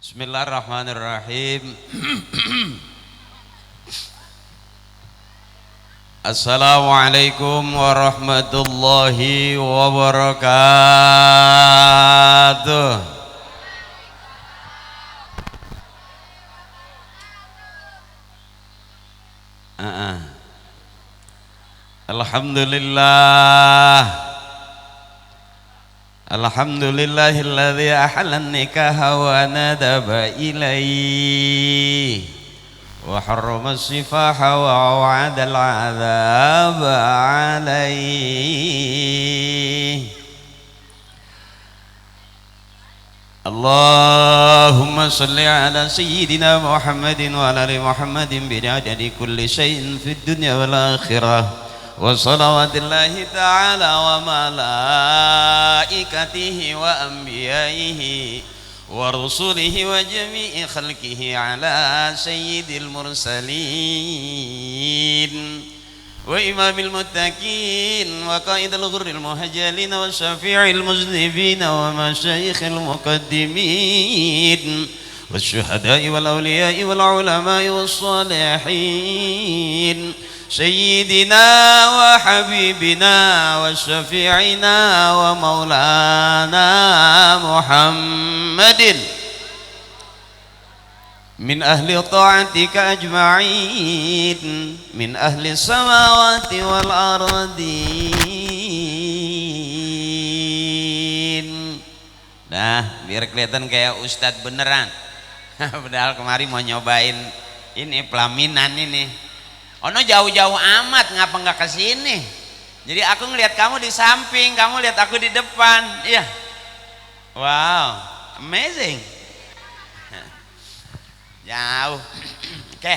Bismillahirrahmanirrahim. Assalamualaikum warahmatullahi wabarakatuh. Alhamdulillah. Alhamdulillahilladzi ahallan nikaha wa nadaba ilaihi wa harrama sifaha wa wa'ada al-'adzaba 'alaihi. Allahumma salli ala sayyidina Muhammadin wa ala ali Muhammadin bi'adadi kulli syai'in fid dunya wal akhirah. Wa salawatillahi ta'ala wa malaikatihi wa anbiya'ihi wa rusulihi wa jami'i khalqihi ala sayyidil mursalin wa imamil muttaqin wa qaidil ghurril muhajjalin wa syafi'il muznibin wa masyayikhil muqaddimin wa syuhada'i wal awliya'i wal ulama'i was salihin سيدنا وحبيبنا وشفيعنا ومولانا محمد من أهل طاعتك أجمعين من أهل السماوات والأرضين. Nah, biar kelihatan kayak ustadz beneran. Padahal kemarin mau nyobain ini pelaminan ini. Ono jauh-jauh amat, ngapa nggak ke sini? Jadi aku ngelihat kamu di samping, kamu lihat aku di depan. Iya. Wow, amazing. Jauh. Oke.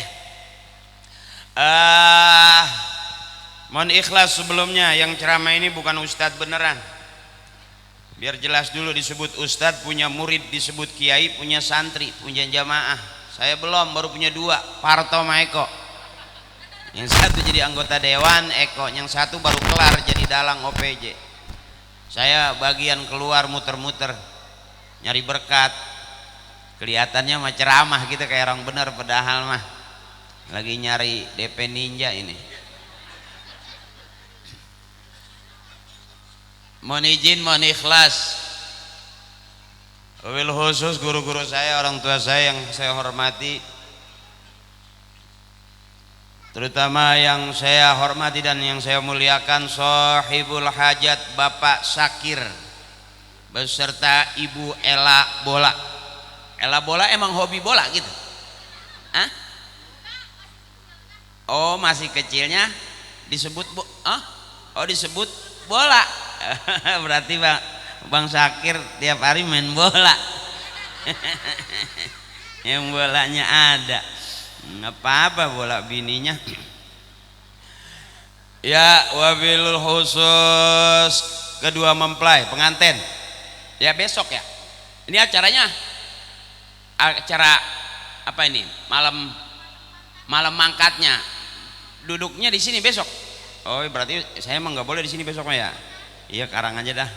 Mohon ikhlas sebelumnya, yang ceramah ini bukan ustadz beneran. Biar jelas dulu, disebut ustadz, punya murid disebut kiai, punya santri, punya jamaah. Saya belum, baru punya 2, Parto sama Eko. Yang satu jadi anggota dewan, Eko. Yang satu baru kelar jadi dalang OPJ. Saya bagian keluar muter-muter nyari berkat. Kelihatannya mah ceramah gitu kayak orang bener, padahal mah lagi nyari DP ninja ini. Mohon izin, mohon ikhlas. Wabil khusus guru-guru saya, orang tua saya yang saya hormati, terutama yang saya hormati dan yang saya muliakan, Sohibul Hajat Bapak Sakir beserta Ibu Ella Bola. Ella Bola emang hobi bola gitu? Hah? Oh, masih kecilnya disebut disebut bola. Berarti Bang Sakir tiap hari main bola. Yang bolanya ada. Nggak apa-apa bola bininya. Ya, wabil khusus kedua mempelai pengantin. Ya besok ya. Ini acaranya acara apa ini? Malam mangkatnya. Duduknya di sini besok. Oh, berarti saya emang nggak boleh di sini besok ya. Iya, karang aja dah.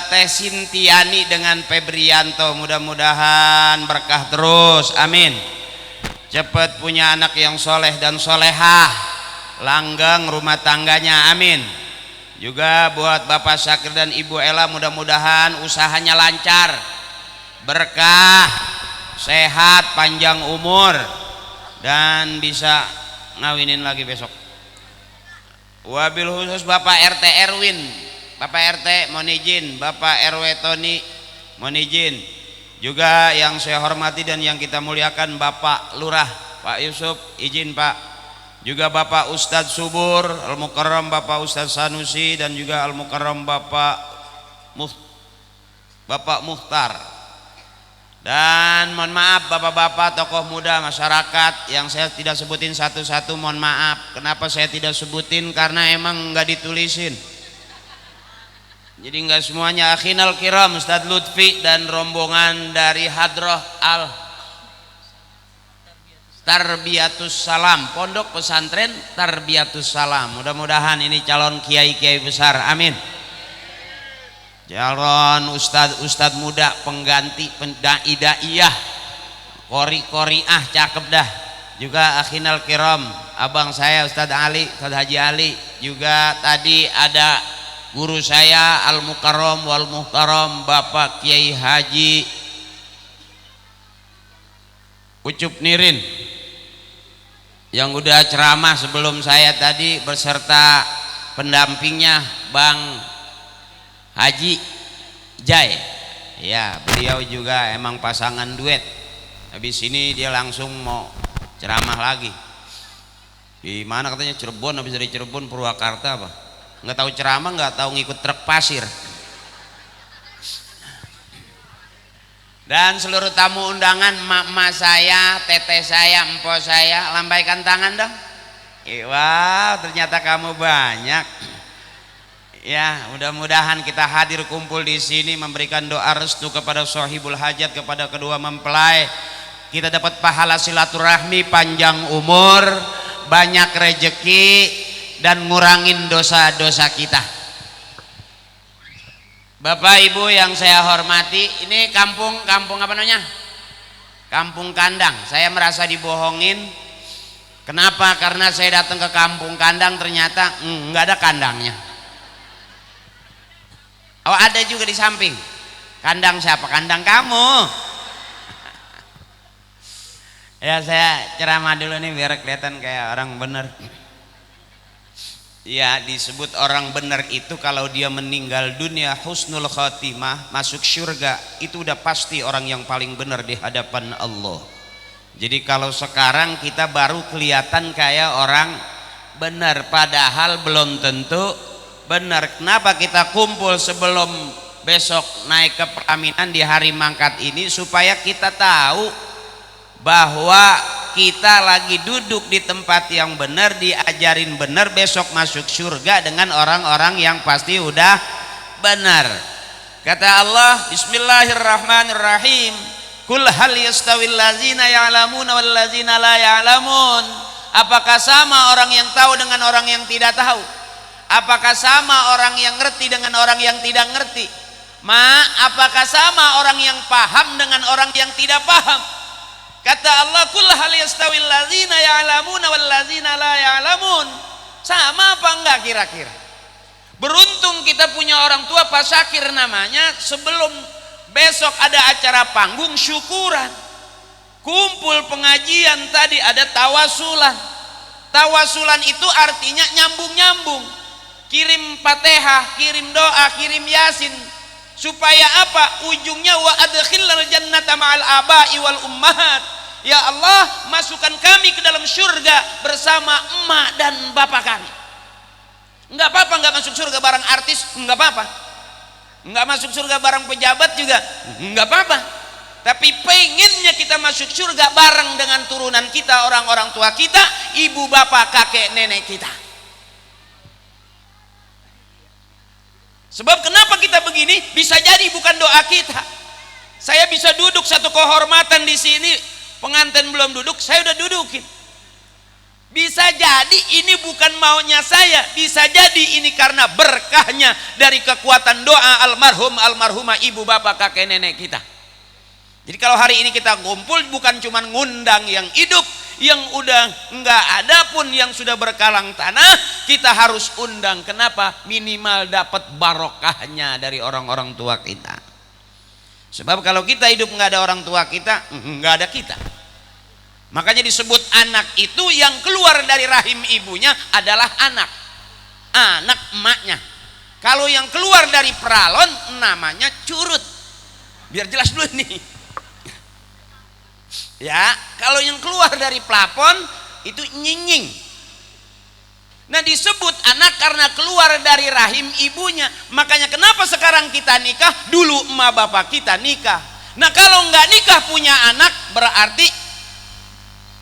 Teh Sintiani dengan Febrianto, mudah-mudahan berkah terus, amin. Cepat punya anak yang soleh dan solehah, langgeng rumah tangganya, amin. Juga buat Bapak Sakir dan Ibu Ella, mudah-mudahan usahanya lancar, berkah, sehat, panjang umur, dan bisa ngawinin lagi besok. Wabil khusus Bapak RT Erwin, Bapak RT mohon izin, Bapak RW Tony mohon izin. Juga yang saya hormati dan yang kita muliakan Bapak Lurah Pak Yusuf, izin Pak. Juga Bapak Ustadz Subur, Al-Mukarram Bapak Ustadz Sanusi, dan juga Al-Mukarram Bapak Muhtar. Dan mohon maaf bapak-bapak tokoh muda masyarakat yang saya tidak sebutin satu-satu, mohon maaf. Kenapa saya tidak sebutin? Karena emang nggak ditulisin. Jadi enggak semuanya. Akhinal kiram Ustadz Lutfi dan rombongan dari Hadroh Al Tarbiyatus Salam, Pondok Pesantren Tarbiyatus Salam. Mudah-mudahan ini calon kiai-kiai besar, amin. calon ustad muda pengganti dai-daiyah kori-koriah cakep dah. Juga akhinal kiram abang saya Ustadz Ali, Ustadz Haji Ali. Juga tadi ada guru saya al mukarram wal muhtaram Bapak Kiai Haji Ucup Nirin yang udah ceramah sebelum saya tadi beserta pendampingnya Bang Haji Jai. Ya, beliau juga emang pasangan duet. Habis ini dia langsung mau ceramah lagi. Di mana katanya Cirebon, habis dari Cirebon Purwakarta apa? Nggak tahu ceramah, nggak tahu ngikut truk pasir. Dan seluruh tamu undangan, mak saya, teteh saya, empo saya, lambaikan tangan dong. Wow, ternyata kamu banyak. Ya, mudah-mudahan kita hadir kumpul di sini memberikan doa restu kepada sahibul hajat, kepada kedua mempelai. Kita dapat pahala silaturahmi, panjang umur, banyak rejeki, dan ngurangin dosa-dosa kita. Bapak Ibu yang saya hormati, ini kampung apa namanya? Kampung Kandang. Saya merasa dibohongin. Kenapa? Karena saya datang ke Kampung Kandang ternyata nggak ada kandangnya. Oh, ada juga di samping. Kandang siapa? Kandang kamu. Ya, saya ceramah dulu nih biar kelihatan kayak orang bener. Ya, disebut orang bener itu kalau dia meninggal dunia husnul khotimah, masuk surga, itu udah pasti orang yang paling bener di hadapan Allah. Jadi kalau sekarang kita baru kelihatan kayak orang bener, padahal belum tentu bener. Kenapa kita kumpul sebelum besok naik ke pelaminan di hari mangkat ini? Supaya kita tahu bahwa kita lagi duduk di tempat yang benar, diajarin benar, besok masuk surga dengan orang-orang yang pasti udah benar. Kata Allah, Bismillahirrahmanirrahim, Kul hal yastawil lazina ya'lamuna wal lazina la ya'lamun. Apakah sama orang yang tahu dengan orang yang tidak tahu? Apakah sama orang yang ngerti dengan orang yang tidak ngerti? Apakah sama orang yang paham dengan orang yang tidak paham? Kata Allah, Kul hal yastawil ladzina ya'lamuna wal ladzina la ya'lamun. Sama apa enggak kira-kira? Beruntung kita punya orang tua Pak Syakir namanya, sebelum besok ada acara panggung syukuran, kumpul pengajian, tadi ada tawasulan. Tawasulan itu artinya nyambung-nyambung. Kirim Fatihah, kirim doa, kirim Yasin. Supaya apa? Ujungnya wa adkhilal jannata ma'al aba'i wal ummahat. Ya Allah, masukkan kami ke dalam surga bersama emak dan bapak kami. Enggak apa-apa enggak masuk surga bareng artis, enggak apa-apa. Enggak masuk surga bareng pejabat juga enggak apa-apa. Tapi pengennya kita masuk surga bareng dengan turunan kita, orang-orang tua kita, ibu bapak kakek nenek kita. Sebab kenapa kita begini? Bisa jadi bukan doa kita. Saya bisa duduk satu kehormatan di sini, pengantin belum duduk, saya udah dudukin. Bisa jadi ini bukan maunya saya, bisa jadi ini karena berkahnya dari kekuatan doa almarhumah ibu bapak kakek nenek kita. Jadi kalau hari ini kita ngumpul bukan cuma ngundang yang hidup, yang udah enggak ada pun yang sudah berkalang tanah, kita harus undang. Kenapa? Minimal dapat barokahnya dari orang-orang tua kita. Sebab kalau kita hidup nggak ada orang tua kita, nggak ada kita. Makanya disebut anak itu yang keluar dari rahim ibunya adalah anak emaknya. Kalau yang keluar dari peralon namanya curut. Biar jelas dulu nih. Ya, kalau yang keluar dari plafon itu nyinying. Nah, disebut anak karena keluar dari rahim ibunya. Makanya kenapa sekarang kita nikah? Dulu emak bapak kita nikah. Nah, kalau nggak nikah punya anak, berarti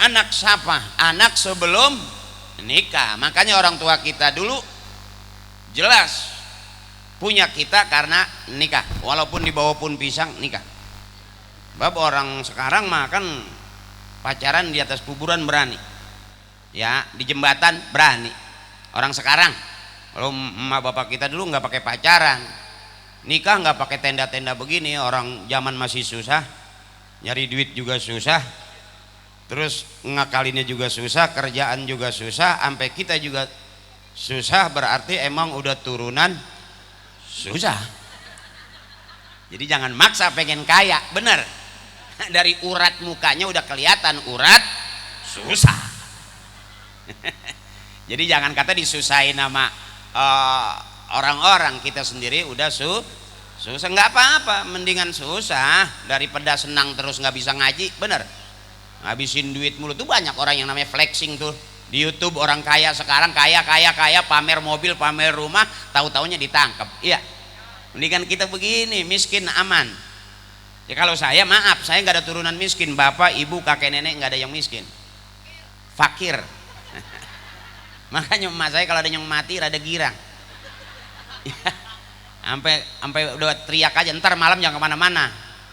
anak siapa? Anak sebelum nikah. Makanya orang tua kita dulu jelas punya kita karena nikah. Walaupun dibawa pun pisang, nikah. Bab orang sekarang mah kan pacaran di atas kuburan berani. Ya, di jembatan berani. Orang sekarang, kalau emak bapak kita dulu nggak pakai pacaran, nikah nggak pakai tenda-tenda begini, orang zaman masih susah, nyari duit juga susah, terus ngakalinnya juga susah, kerjaan juga susah, sampai kita juga susah, berarti emang udah turunan susah. Jadi jangan maksa pengen kaya, bener. Dari urat mukanya udah kelihatan urat susah. Jadi jangan kata disusahin sama orang-orang, kita sendiri udah susah, nggak apa-apa, mendingan susah daripada senang terus nggak bisa ngaji, bener. Ngabisin duit mulu tuh, banyak orang yang namanya flexing tuh di YouTube, orang kaya sekarang kaya pamer mobil, pamer rumah, tahu-taunya ditangkap. Iya, mendingan kita begini, miskin aman. Ya kalau saya maaf, saya nggak ada turunan miskin, bapak, ibu, kakek, nenek nggak ada yang miskin, fakir. Makanya emak saya kalau ada yang mati rada girang. sampai udah teriak aja, ntar malam jangan kemana-mana.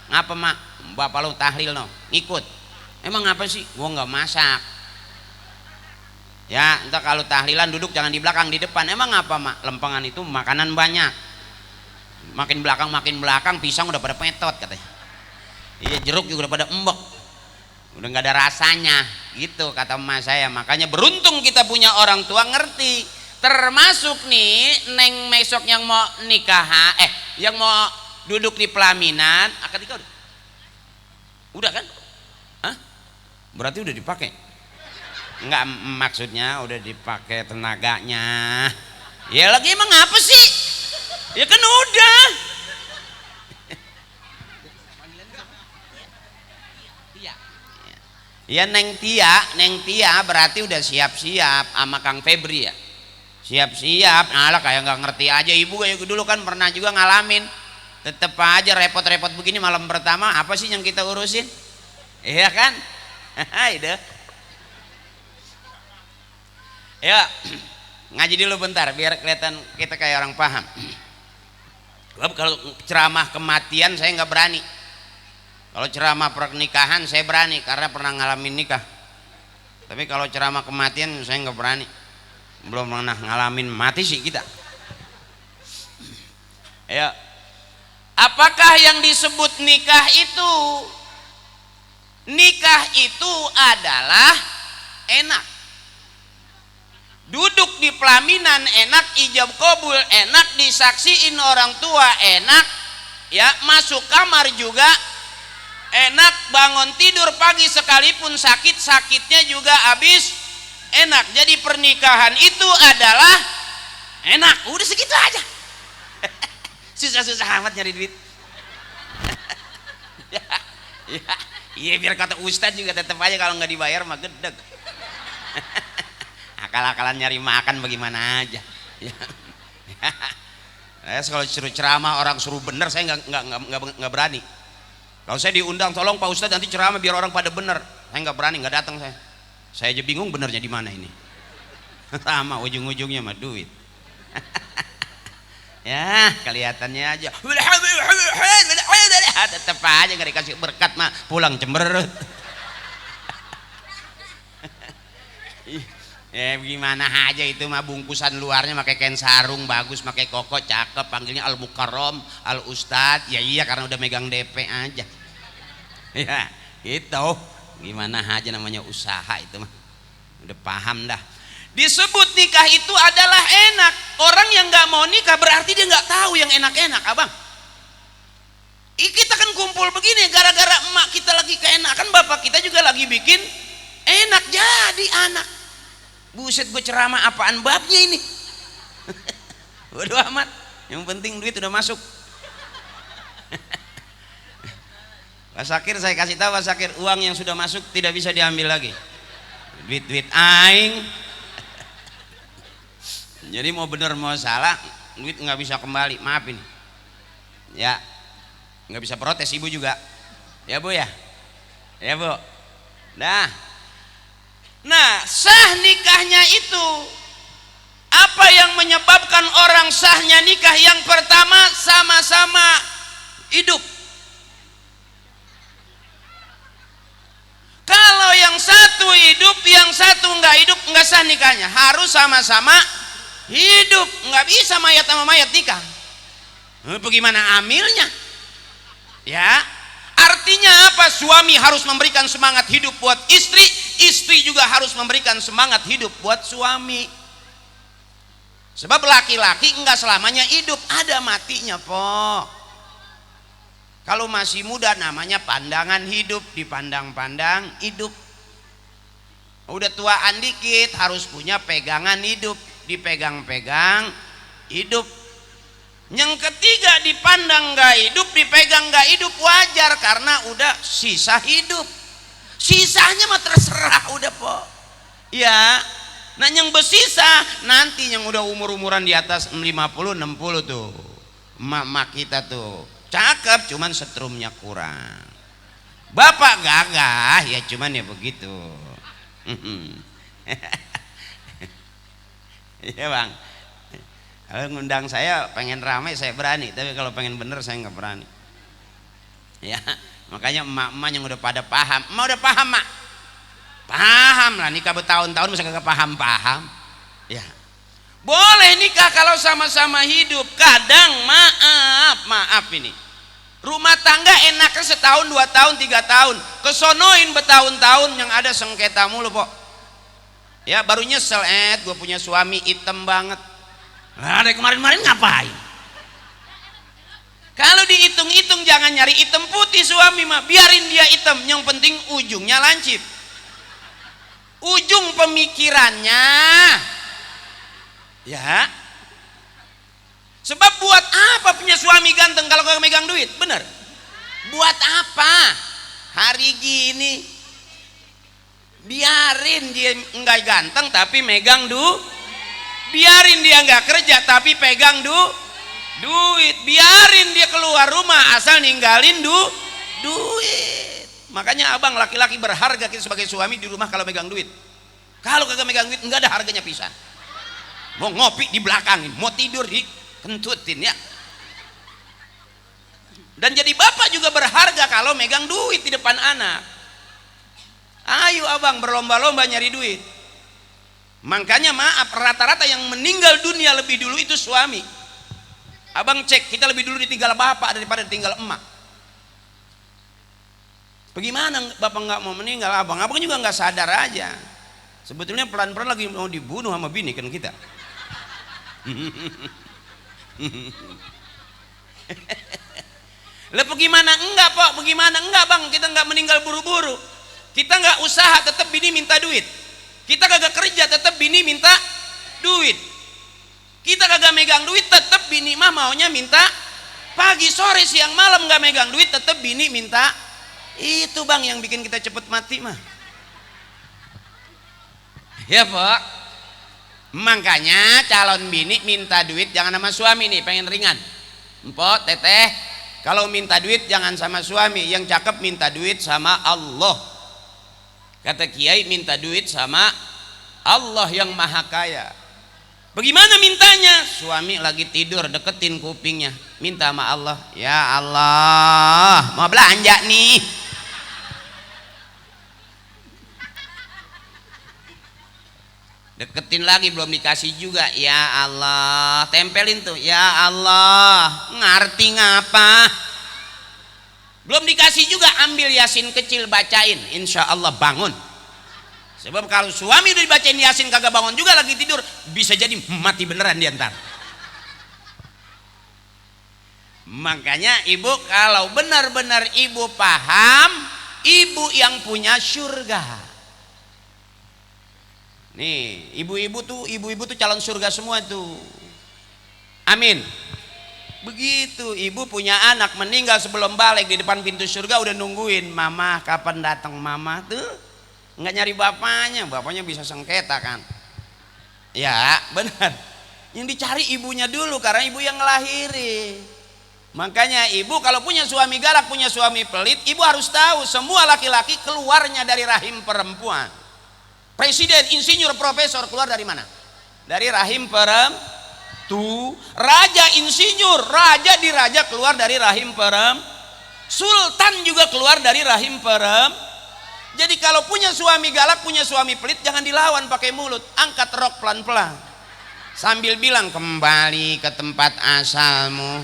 Ngapa mak? Bapak lu tahlil no, ikut. Emang apa sih? Gua nggak masak. Ya, entar kalau tahlilan duduk jangan di belakang, di depan. Emang apa mak? Lempengan itu makanan banyak. Makin belakang pisang udah pada petot katanya. Iya, jeruk juga udah pada embek. Udah nggak ada rasanya, gitu kata emak saya. Makanya beruntung kita punya orang tua ngerti. Termasuk nih neng mesok yang mau nikah, yang mau duduk di pelaminan, akad nikah udah kan? Hah? Berarti udah dipakai? Enggak, maksudnya udah dipakai tenaganya. Ya lagi emang apa sih? Ya kan udah. Ya Neng Tia berarti udah siap-siap sama Kang Febri ya. Siap-siap, alah kayak nggak ngerti aja, ibu kayak dulu kan pernah juga ngalamin. Tetep aja repot-repot begini malam pertama, apa sih yang kita urusin? Iya kan? Itu. Ya, ngaji dulu bentar biar kelihatan kita kayak orang paham. Kalau ceramah kematian saya nggak berani. Kalau ceramah pernikahan saya berani karena pernah ngalamin nikah. Tapi kalau ceramah kematian saya nggak berani. Belum pernah ngalamin mati sih kita. Ya, apakah yang disebut nikah itu? Nikah itu adalah enak. Duduk di pelaminan enak, ijab kabul enak, disaksiin orang tua enak, ya masuk kamar juga enak, bangun tidur pagi sekalipun sakitnya juga habis enak. Jadi pernikahan itu adalah enak, udah segitu aja. Susah-susah amat nyari duit. Iya, biar kata ustadz juga tetap aja kalau nggak dibayar mah gedeg. Akal-akalan nyari makan bagaimana aja. Kalau suruh ceramah orang suruh bener saya nggak berani. Kalau saya diundang, tolong Pak Ustadz nanti ceramah biar orang pada bener, saya nggak berani, nggak datang saya. Saya aja bingung benernya di mana ini. Sama ujung-ujungnya mah duit. Ya kelihatannya aja. Tetep aja nggak dikasih berkat mah pulang cemberut. Ya gimana aja itu mah, bungkusan luarnya pakai kain sarung bagus, pakai koko cakep, panggilnya Al Mukarrom, Al Ustadz. Ya iya karena udah megang DP aja. Ya gitu, gimana aja namanya usaha itu mah. Udah paham dah. Disebut nikah itu adalah enak. Orang yang nggak mau nikah berarti dia nggak tahu yang enak-enak, abang. Kita kan kumpul begini gara-gara emak kita lagi keenakan, bapak kita juga lagi bikin enak jadi anak. Buset, gue ceramah apaan babnya ini? Waduh amat, yang penting duit udah masuk. Pak Sakir saya kasih tahu, Pak Sakir, uang yang sudah masuk tidak bisa diambil lagi. Duit aing. Jadi mau bener mau salah, duit nggak bisa kembali, maaf ini. Ya, nggak bisa protes ibu juga. Ya bu ya, ya bu. Nah, sah nikahnya itu apa yang menyebabkan orang sahnya nikah? Yang pertama, sama-sama hidup. Kalau yang satu hidup, yang satu nggak hidup, nggak sah nikahnya. Harus sama-sama hidup, nggak bisa mayat sama mayat nikah. Bagaimana amilnya? Ya, artinya apa? Suami harus memberikan semangat hidup buat istri, istri juga harus memberikan semangat hidup buat suami. Sebab laki-laki enggak selamanya hidup, ada matinya, po. Kalau masih muda namanya pandangan hidup, dipandang-pandang hidup. Udah tuaan dikit harus punya pegangan hidup, dipegang-pegang hidup. Yang ketiga, dipandang gak hidup, dipegang gak hidup, wajar karena udah sisa hidup. Sisanya mah terserah udah, po. Ya, nah yang bersisa nanti yang udah umur-umuran di atas 50-60 tuh, emak-emak kita tuh cakep, cuman setrumnya kurang. Bapak gagah ya, cuman ya begitu. Iya bang, kalau ngundang saya pengen ramai saya berani, tapi kalau pengen bener saya nggak berani. Ya, makanya emak-emak yang udah pada paham, emak udah paham mak, paham lah nikah bertahun-tahun masa kagak paham-paham. Ya, boleh nikah kalau sama-sama hidup. Kadang maaf ini, rumah tangga enaknya setahun, 2 tahun, 3 tahun, kesonoin bertahun-tahun yang ada sengketa mulu, po. Ya, baru nyesel, gue punya suami hitam banget. Nah, dari kemarin-kemarin ngapain? Kalau dihitung-hitung jangan nyari hitam putih suami mah, biarin dia hitam, yang penting ujungnya lancip. Ujung pemikirannya, ya. Sebab buat apa punya suami ganteng kalau kagak megang duit? Bener? Buat apa? Hari gini biarin dia enggak ganteng tapi megang duit. Biarin dia nggak kerja tapi pegang duit. Biarin dia keluar rumah asal ninggalin duit. Makanya abang laki-laki berharga kita sebagai suami di rumah kalau megang duit. Kalau kagak megang duit nggak ada harganya pisan. Mau ngopi di belakangin, mau tidur di kentutin ya. Dan jadi bapak juga berharga kalau megang duit di depan anak. Ayo abang berlomba-lomba nyari duit. Makanya maaf, rata-rata yang meninggal dunia lebih dulu itu suami. Abang cek, kita lebih dulu ditinggal bapak daripada ditinggal emak. Bagaimana bapak nggak mau meninggal abang? Abang juga nggak sadar aja. Sebetulnya pelan-pelan lagi mau dibunuh sama bini kan kita. Lah bagaimana enggak, Pak? Bagaimana enggak, Bang? Kita enggak meninggal buru-buru. Kita enggak usaha, tetap bini minta duit. Kita kagak kerja, tetap bini minta duit. Kita kagak megang duit, tetap bini mah maunya minta pagi, sore, siang, malam enggak megang duit, tetap bini minta. Itu Bang yang bikin kita cepet mati mah. Ya, Pak. Makanya calon bini minta duit jangan sama suami nih, pengen ringan. Empok, teteh, kalau minta duit jangan sama suami, yang cakep minta duit sama Allah. Kata kiai, minta duit sama Allah yang maha kaya. Bagaimana mintanya? Suami lagi tidur, deketin kupingnya, minta sama Allah, ya Allah mau belanja nih. Deketin lagi, belum dikasih juga, ya Allah, tempelin tuh, ya Allah, ngerti ngapa? Belum dikasih juga, ambil Yasin kecil bacain, insya Allah bangun. Sebab kalau suami udah dibacain Yasin kagak bangun juga, lagi tidur, bisa jadi mati beneran dia ntar. Makanya ibu kalau benar-benar ibu paham, ibu yang punya surga. Nih ibu-ibu tuh calon surga semua tuh. Amin. Begitu ibu punya anak meninggal sebelum balik, di depan pintu surga udah nungguin, mama kapan datang mama tuh, nggak nyari bapaknya bisa sengketa kan. Ya benar, yang dicari ibunya dulu karena ibu yang ngelahirin. Makanya ibu kalau punya suami galak, punya suami pelit, ibu harus tahu semua laki-laki keluarnya dari rahim perempuan. Presiden, insinyur, profesor keluar dari mana? Dari rahim perempuan. Tuh raja, insinyur, raja diraja keluar dari rahim perempuan. Sultan juga keluar dari rahim perempuan. Jadi kalau punya suami galak, punya suami pelit, jangan dilawan pakai mulut, angkat rok pelan-pelan sambil bilang kembali ke tempat asalmu.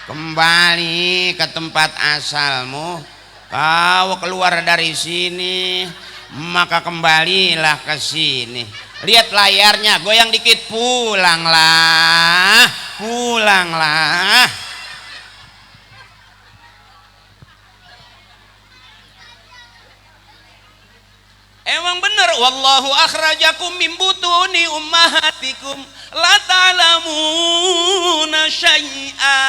Kembali ke tempat asalmu. Kau keluar dari sini, maka kembalilah ke sini. Lihat layarnya, goyang dikit, pulanglah, pulanglah. Emang bener, wallahu akhrajakum min butuni ummahatikum la ta'lamuna syai'a.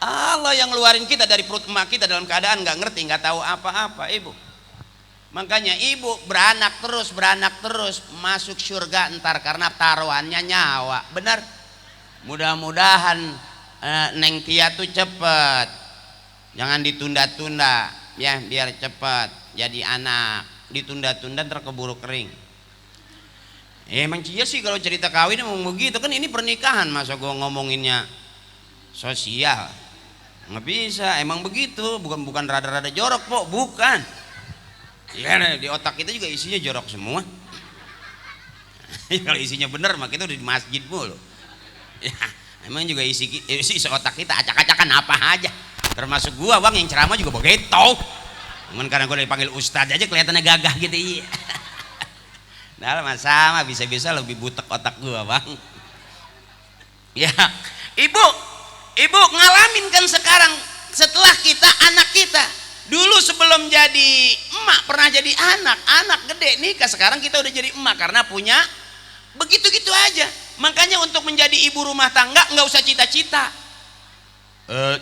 Allah yang ngeluarin kita dari perut emak kita dalam keadaan nggak ngerti, nggak tahu apa-apa, ibu. Makanya ibu beranak terus masuk surga ntar karena taruhannya nyawa. Benar. Mudah-mudahan Neng Tia tuh cepet, jangan ditunda-tunda ya, biar cepat jadi anak. Ditunda-tunda ntar keburu kering. Emang cia sih kalau cerita kawin emang begitu kan, ini pernikahan, masa gua ngomonginnya sosial nggak bisa. Emang begitu, bukan rada-rada jorok kok, bukan ya. Di otak kita juga isinya jorok semua. Kalau isinya bener mah kita udah di masjid mulu ya. Emang juga isi otak kita acak-acakan apa aja, termasuk gua bang yang ceramah juga begitu. Cuman karena gua dipanggil ustadz aja kelihatannya gagah gitu. Iya. Nah sama bisa-bisa lebih butek otak gua bang ya. Ibu ngalamin kan sekarang, setelah kita anak kita dulu sebelum jadi emak pernah jadi anak gede nikah, sekarang kita udah jadi emak karena punya begitu-gitu aja. Makanya untuk menjadi ibu rumah tangga nggak usah cita-cita.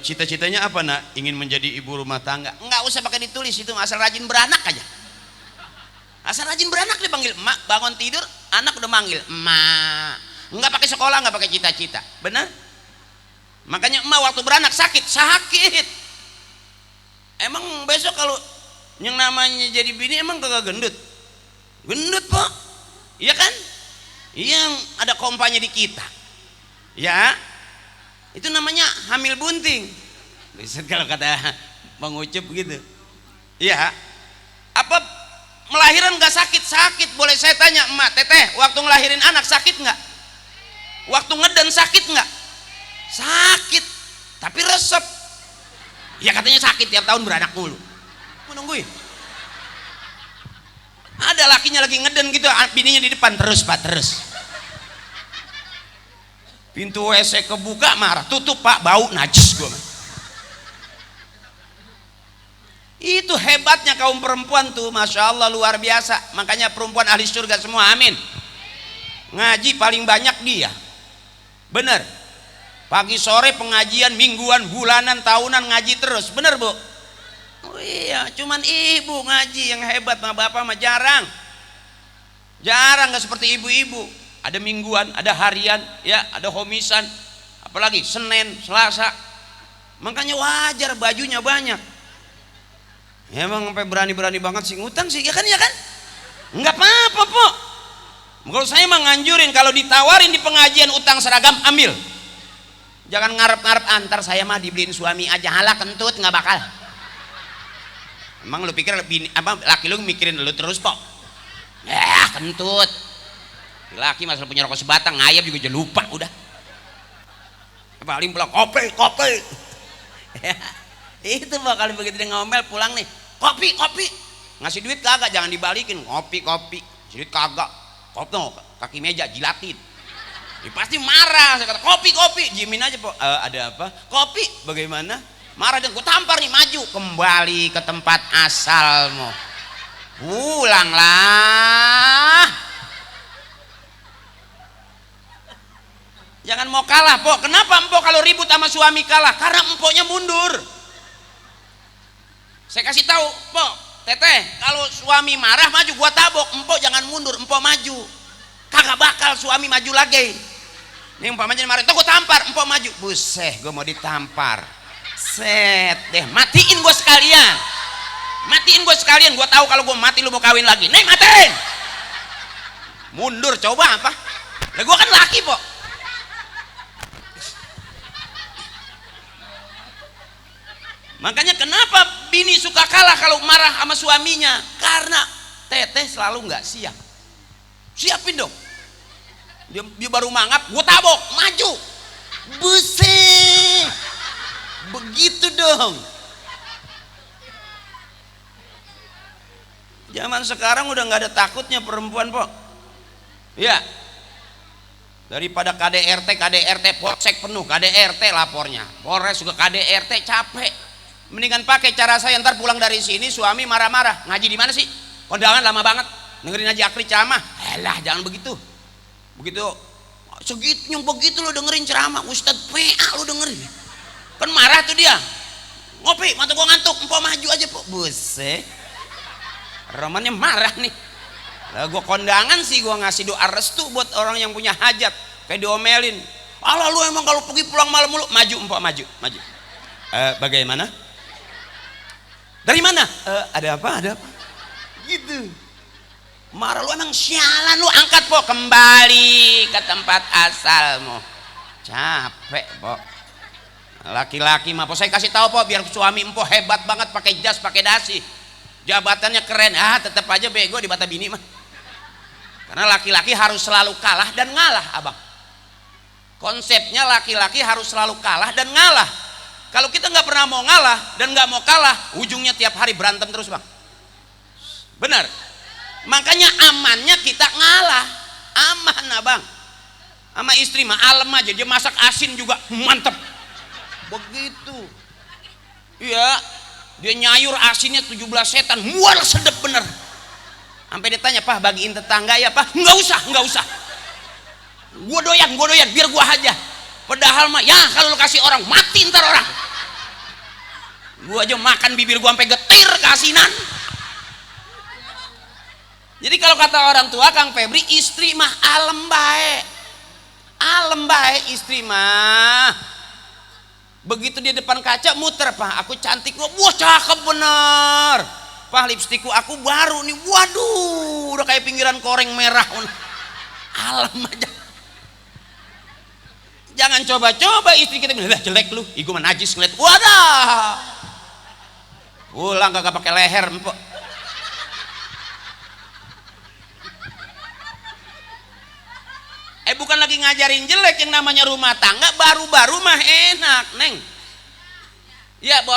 Cita-citanya apa nak? Ingin menjadi ibu rumah tangga. Nggak usah pakai ditulis, itu asal rajin beranak aja. Asal rajin beranak dipanggil emak, bangun tidur anak udah manggil emak. Nggak pakai sekolah, nggak pakai cita-cita. Benar? Makanya emak waktu beranak sakit. Emang besok kalau yang namanya jadi bini emang kagak gendut? Gendut po, iya kan? Yang ada kompanya di kita ya, itu namanya hamil bunting. Bisa kalau kata Bang Ucup gitu ya. Apa melahiran nggak sakit? Boleh saya tanya emak teteh, waktu ngelahirin anak sakit nggak? Waktu ngeden sakit nggak? Sakit, tapi resep ya, katanya sakit tiap tahun beranak mulu. Menungguin ada lakinya lagi ngeden gitu, bininya di depan terus pak, terus pintu WC kebuka marah, tutup pak, bau najis gua. Itu hebatnya kaum perempuan tuh, masya Allah luar biasa. Makanya perempuan ahli surga semua, amin. Ngaji paling banyak dia, bener. Pagi sore pengajian mingguan, bulanan, tahunan ngaji terus, bener bu? Oh iya, cuman ibu ngaji yang hebat, mah bapak mah jarang nggak seperti ibu-ibu. Ada mingguan, ada harian, ya, ada homisan, apalagi Senin, Selasa. Makanya wajar bajunya banyak. Ya emang sampai berani-berani banget sih ngutang sih, ya kan? Nggak apa-apa po. Kalau saya mah nganjurin, kalau ditawarin di pengajian utang seragam, ambil. Jangan ngarep-ngarep antar saya mah dibeliin suami aja, halah kentut, nggak bakal. Emang lu pikir laki lu mikirin lu terus kok? Ya kentut. Laki masalah punya rokok sebatang, ngayap juga jangan lupa udah. Paling pulang kopi. Itu bakal begitu dia ngomel pulang nih, kopi. Ngasih duit kagak, jangan dibalikin. Kopi. Ngasih duit kagak. Kopi kaki meja jilatin. Ya, pasti marah. Saya kata kopi, jimin aja po. Ada apa? Kopi, bagaimana? Marah dan gue tampar nih, maju kembali ke tempat asalmu. Pulanglah. Jangan mau kalah po. Kenapa empok kalau ribut sama suami kalah? Karena empoknya mundur. Saya kasih tahu po, teteh, kalau suami marah maju gua tabok, empok jangan mundur, empok maju. Kagak bakal suami maju lagi. Nih umpamanya marah, tuh gue tampar, empok maju. Buset, gue mau ditampar. Set deh, matiin gue sekalian. Gue tahu kalau gue mati lu mau kawin lagi. Nih matiin. Mundur coba apa? Lah gue kan laki po. Makanya kenapa bini suka kalah kalau marah sama suaminya? Karena teteh selalu nggak siap. Siapin dong. Dia baru mangap, gue tabok, maju. Buset, begitu dong. Zaman sekarang udah nggak ada takutnya perempuan, Pok. Ya, daripada KDRT polsek penuh, KDRT lapornya, Polres juga KDRT, capek. Mendingan pakai cara saya, ntar pulang dari sini suami marah-marah, ngaji di mana sih, kondangan lama banget, dengerin Haji Akri ceramah. Elah, jangan begitu segitunya, begitu lo dengerin ceramah Ustadz PA, lo dengerin kan marah tuh dia. Ngopi, mata gua ngantuk, empok maju aja, Pok. Buset, romannya marah nih. Lah gua kondangan sih, gua ngasih doa restu buat orang yang punya hajat, kayak diomelin. Allah, lu emang kalau pergi pulang malam mulu. Maju, empok, maju. Bagaimana? Dari mana? Ada apa gitu. Marah, lu emang sialan, lu angkat, Pok, kembali ke tempat asalmu. Capek, Pok. Laki-laki mah, Pok, saya kasih tahu, Pok, biar suami empok hebat banget, pakai jas, pakai dasi, jabatannya keren. Tetap aja bego di mata bini mah. Karena laki-laki harus selalu kalah dan ngalah, Abang. Konsepnya laki-laki harus selalu kalah dan ngalah. Kalau kita nggak pernah mau ngalah dan nggak mau kalah, ujungnya tiap hari berantem terus, Bang. Benar. Makanya amannya kita ngalah. Aman, Abang. Sama istri mah alem aja, dia masak asin juga mantep. Begitu. Iya, dia nyayur asinnya 17 setan, mual sedep bener. Sampai dia tanya, "Pak, bagiin tetangga ya, Pak?" Nggak usah. Gua doyan, biar gua aja. Padahal mah ya kalau lu kasih orang mati ntar orang. Gua aja makan bibir gua sampai getir keasinan. Jadi kalau kata orang tua Kang Febri, istri mah alem bae istri mah. Begitu dia depan kaca muter, "Pak, aku cantik." Wah, cakep bener. "Pak, lipstikku aku baru nih." Waduh, udah kayak pinggiran koreng merah. Alem aja. Jangan coba-coba istri kita bilang, "Lah jelek lu, igu mah najis ngeliat." Wadah, pulang kagak pakai leher, empok. Bukan lagi ngajarin jelek, yang namanya rumah tangga baru-baru mah enak, Neng. Ya, Bo,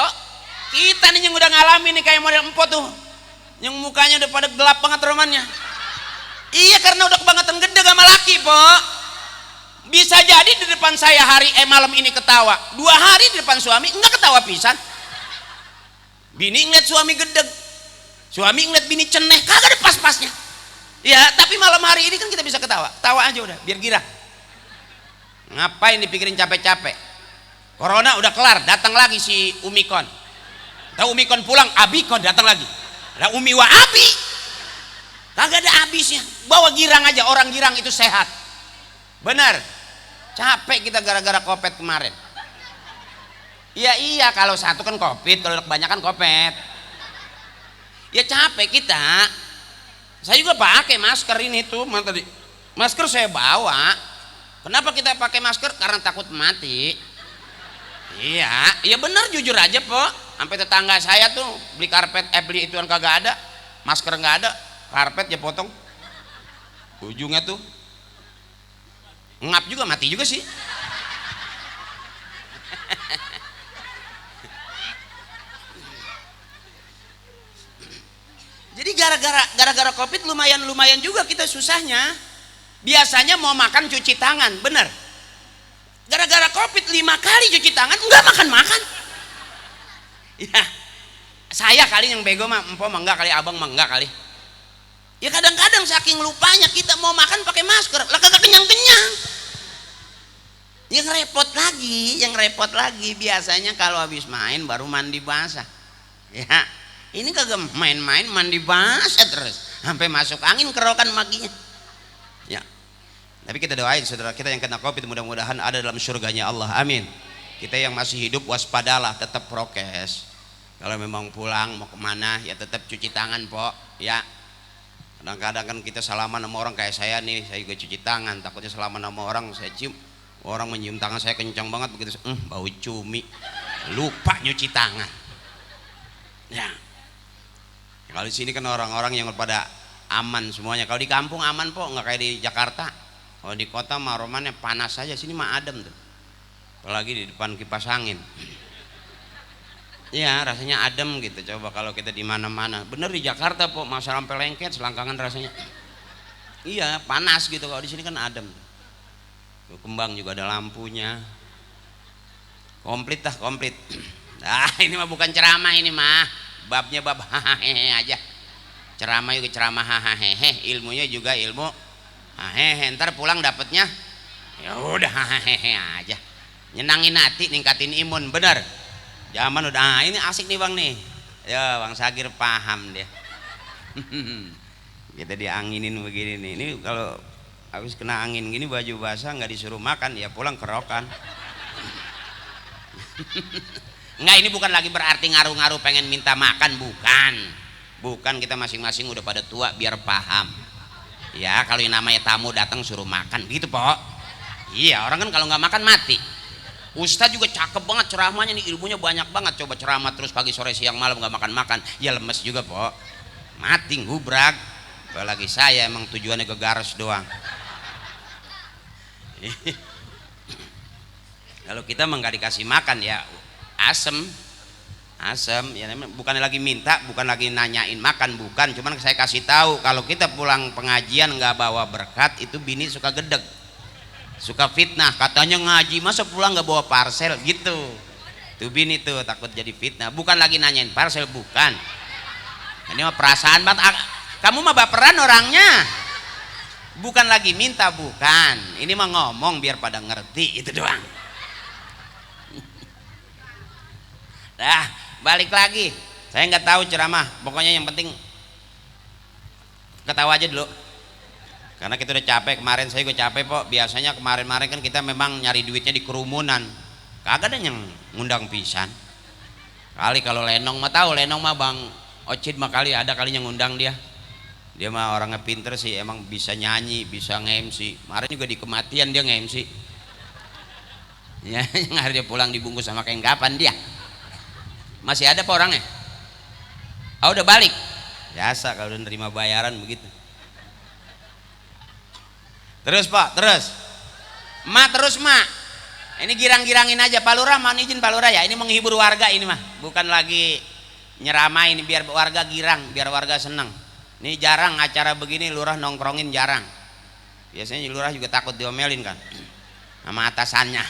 kita nih yang udah ngalamin nih kayak model empok tuh, yang mukanya udah pada gelap banget romannya. Iya, karena udah kebangetan gede sama laki, Po. Bisa jadi di depan saya malam ini ketawa, 2 hari di depan suami enggak ketawa pisan. Bini ngeliat suami gedeg, suami ngeliat bini ceneh, kagak ada pas-pasnya. Ya, tapi malam hari ini kan kita bisa ketawa aja udah, biar girang. Ngapain dipikirin capek-capek? Corona udah kelar, datang lagi si Umikon. Tahu Umikon pulang, Abikon datang lagi. Ada Umi wa Abi, kagak ada habisnya. Bawa girang aja, orang girang itu sehat. Benar. Capek kita gara-gara Covid kemarin. Iya, kalau satu kan Covid, kalau kebanyakan Covid. Ya capek kita. Saya juga pakai masker ini tuh, tadi. Masker saya bawa. Kenapa kita pakai masker? Karena takut mati. Iya benar, jujur aja, Po. Sampai tetangga saya tuh beli karpet, beli ituan kagak ada, masker nggak ada, karpet ya potong. Ujungnya tuh ngap juga, mati juga sih. Jadi gara-gara Covid lumayan juga kita susahnya. Biasanya mau makan cuci tangan, bener. Gara-gara Covid 5 kali cuci tangan, enggak makan. Ya, saya kali yang bego mah, empok mah enggak kali, abang mah enggak kali. Ya kadang-kadang saking lupanya kita mau makan pakai masker, lah kagak kenyang-kenyang. Yang repot lagi biasanya kalau habis main baru mandi basah. Ya, ini kagak main-main, mandi basah terus sampai masuk angin kerokan maginya. Ya, tapi kita doain saudara kita yang kena Covid, mudah-mudahan ada dalam surganya Allah, amin. Kita yang masih hidup waspadalah, tetap prokes. Kalau memang pulang mau kemana ya tetap cuci tangan, Po. Ya, kadang-kadang kan kita salaman sama orang, kayak saya nih, saya juga cuci tangan, takutnya salaman sama orang saya cium, orang menyium tangan saya kencang banget, begitu bau cumi, lupa nyuci tangan. Ya, kalau di sini kan orang-orang yang pada aman semuanya. Kalau di kampung aman, Po, nggak kayak di Jakarta. Kalau di kota mah romannya panas saja, sini mah adem tuh. apalagi di depan kipas angin. Iya, rasanya adem gitu. Coba kalau kita di mana-mana, bener di Jakarta po, masa sampai lengket selangkangan rasanya. Iya, panas gitu. Kalau di sini kan adem. Tuh, Kembang juga ada lampunya. Komplit dah, komplit. Nah, ini mah bukan ceramah, ini mah babnya bab hahaha aja. Ceramah juga ceramah hahaha, ilmunya juga ilmu hahaha. Ntar pulang dapetnya ya udah hahaha aja. Nyenangin hati, ningkatin imun, bener. Zaman udah, ini asik nih bang nih. Ya bang Sagir paham dia. Kita dianginin begini nih. Ini kalau habis kena angin gini baju basah nggak disuruh makan ya pulang kerokan. Enggak, ini bukan lagi berarti ngaruh-ngaruh pengen minta makan, bukan kita masing-masing udah pada tua biar paham ya. Kalau yang namanya tamu datang suruh makan gitu pok. Iya, orang kan kalau nggak makan mati. Ustadz juga cakep banget ceramahnya nih, ilmunya banyak banget. Coba ceramah terus pagi sore siang malam nggak makan ya lemes juga pok, mati ngubrak. Apalagi saya emang tujuannya ke garis doang. Kalau kita emang nggak dikasih makan ya asem ya, bukan lagi minta, bukan lagi nanyain makan, bukan. Cuman saya kasih tahu kalau kita pulang pengajian nggak bawa berkat itu bini suka gedeg, suka fitnah. Katanya ngaji masa pulang nggak bawa parcel gitu. Tuh bini tuh takut jadi fitnah. Bukan lagi nanyain parcel, bukan. Ini mah perasaan banget. Kamu mah baperan orangnya. Bukan lagi minta, bukan. Ini mah ngomong biar pada ngerti, itu doang. Dah, balik lagi. Saya nggak tahu ceramah. Pokoknya yang penting ketawa aja dulu. Karena kita udah capek kemarin, saya juga capek kok. Biasanya kemarin-kemarin kan kita memang nyari duitnya di kerumunan. Kagak ada yang ngundang pisan. Kali kalau Lenong mah tahu, Lenong mah Bang Ocid mah kali ada kalinya ngundang dia. Dia mah orangnya pinter sih, emang bisa nyanyi, bisa nge-MC. Kemarin juga di kematian dia nge-MC. Ya, yang hari dia pulang dibungkus sama kain kapan dia. Masih ada apa orangnya? Oh, udah balik. Biasa kalau udah nerima bayaran begitu. Terus Pak, terus. Mak terus mak. Ini girang-girangin aja. Pak Lurah, mohon izin Pak Lurah ya. Ini menghibur warga ini mah. Bukan lagi nyeramain biar warga girang, biar warga senang. Ini jarang acara begini lurah nongkrongin, jarang. Biasanya lurah juga takut diomelin kan sama atasannya.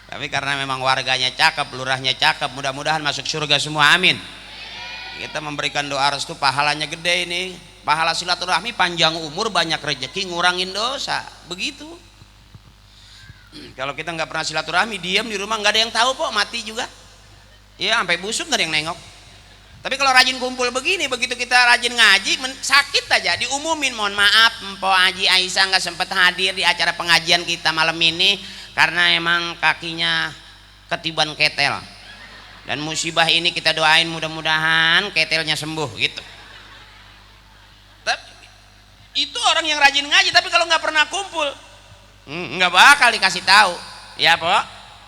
Tapi karena memang warganya cakep, lurahnya cakep, mudah-mudahan masuk surga semua, amin. Kita memberikan doa restu, pahalanya gede ini. Pahala silaturahmi, panjang umur, banyak rezeki, ngurangin dosa. Begitu. Kalau kita nggak pernah silaturahmi, diam di rumah, nggak ada yang tahu kok, mati juga. Ya sampai busuk nggak ada yang nengok. Tapi kalau rajin kumpul begini, begitu kita rajin ngaji, sakit aja diumumin, mohon maaf Mpok Haji Aisyah nggak sempat hadir di acara pengajian kita malam ini karena emang kakinya ketiban ketel. Dan musibah ini kita doain mudah-mudahan ketelnya sembuh gitu. Tapi itu orang yang rajin ngaji, tapi kalau nggak pernah kumpul, nggak bakal dikasih tahu, ya Pok.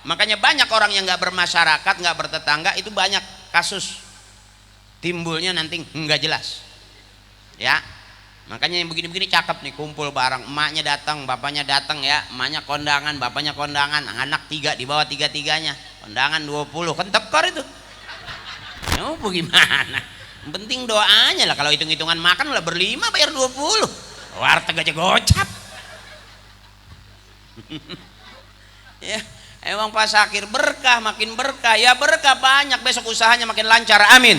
Makanya banyak orang yang nggak bermasyarakat, nggak bertetangga, itu banyak kasus timbulnya nanti nggak jelas ya. Makanya yang begini-begini cakep nih, kumpul bareng, emaknya datang, bapaknya datang ya, emaknya kondangan, bapaknya kondangan, anak 3 di bawah 3-3-nya kondangan 20, kan tekor itu. Oh bagaimana, yang penting doanya lah. Kalau hitung-hitungan makan lah berlima bayar 20, warteg aja gocap. Ya emang Pak Sakir berkah, makin berkah ya, berkah banyak, besok usahanya makin lancar, amin.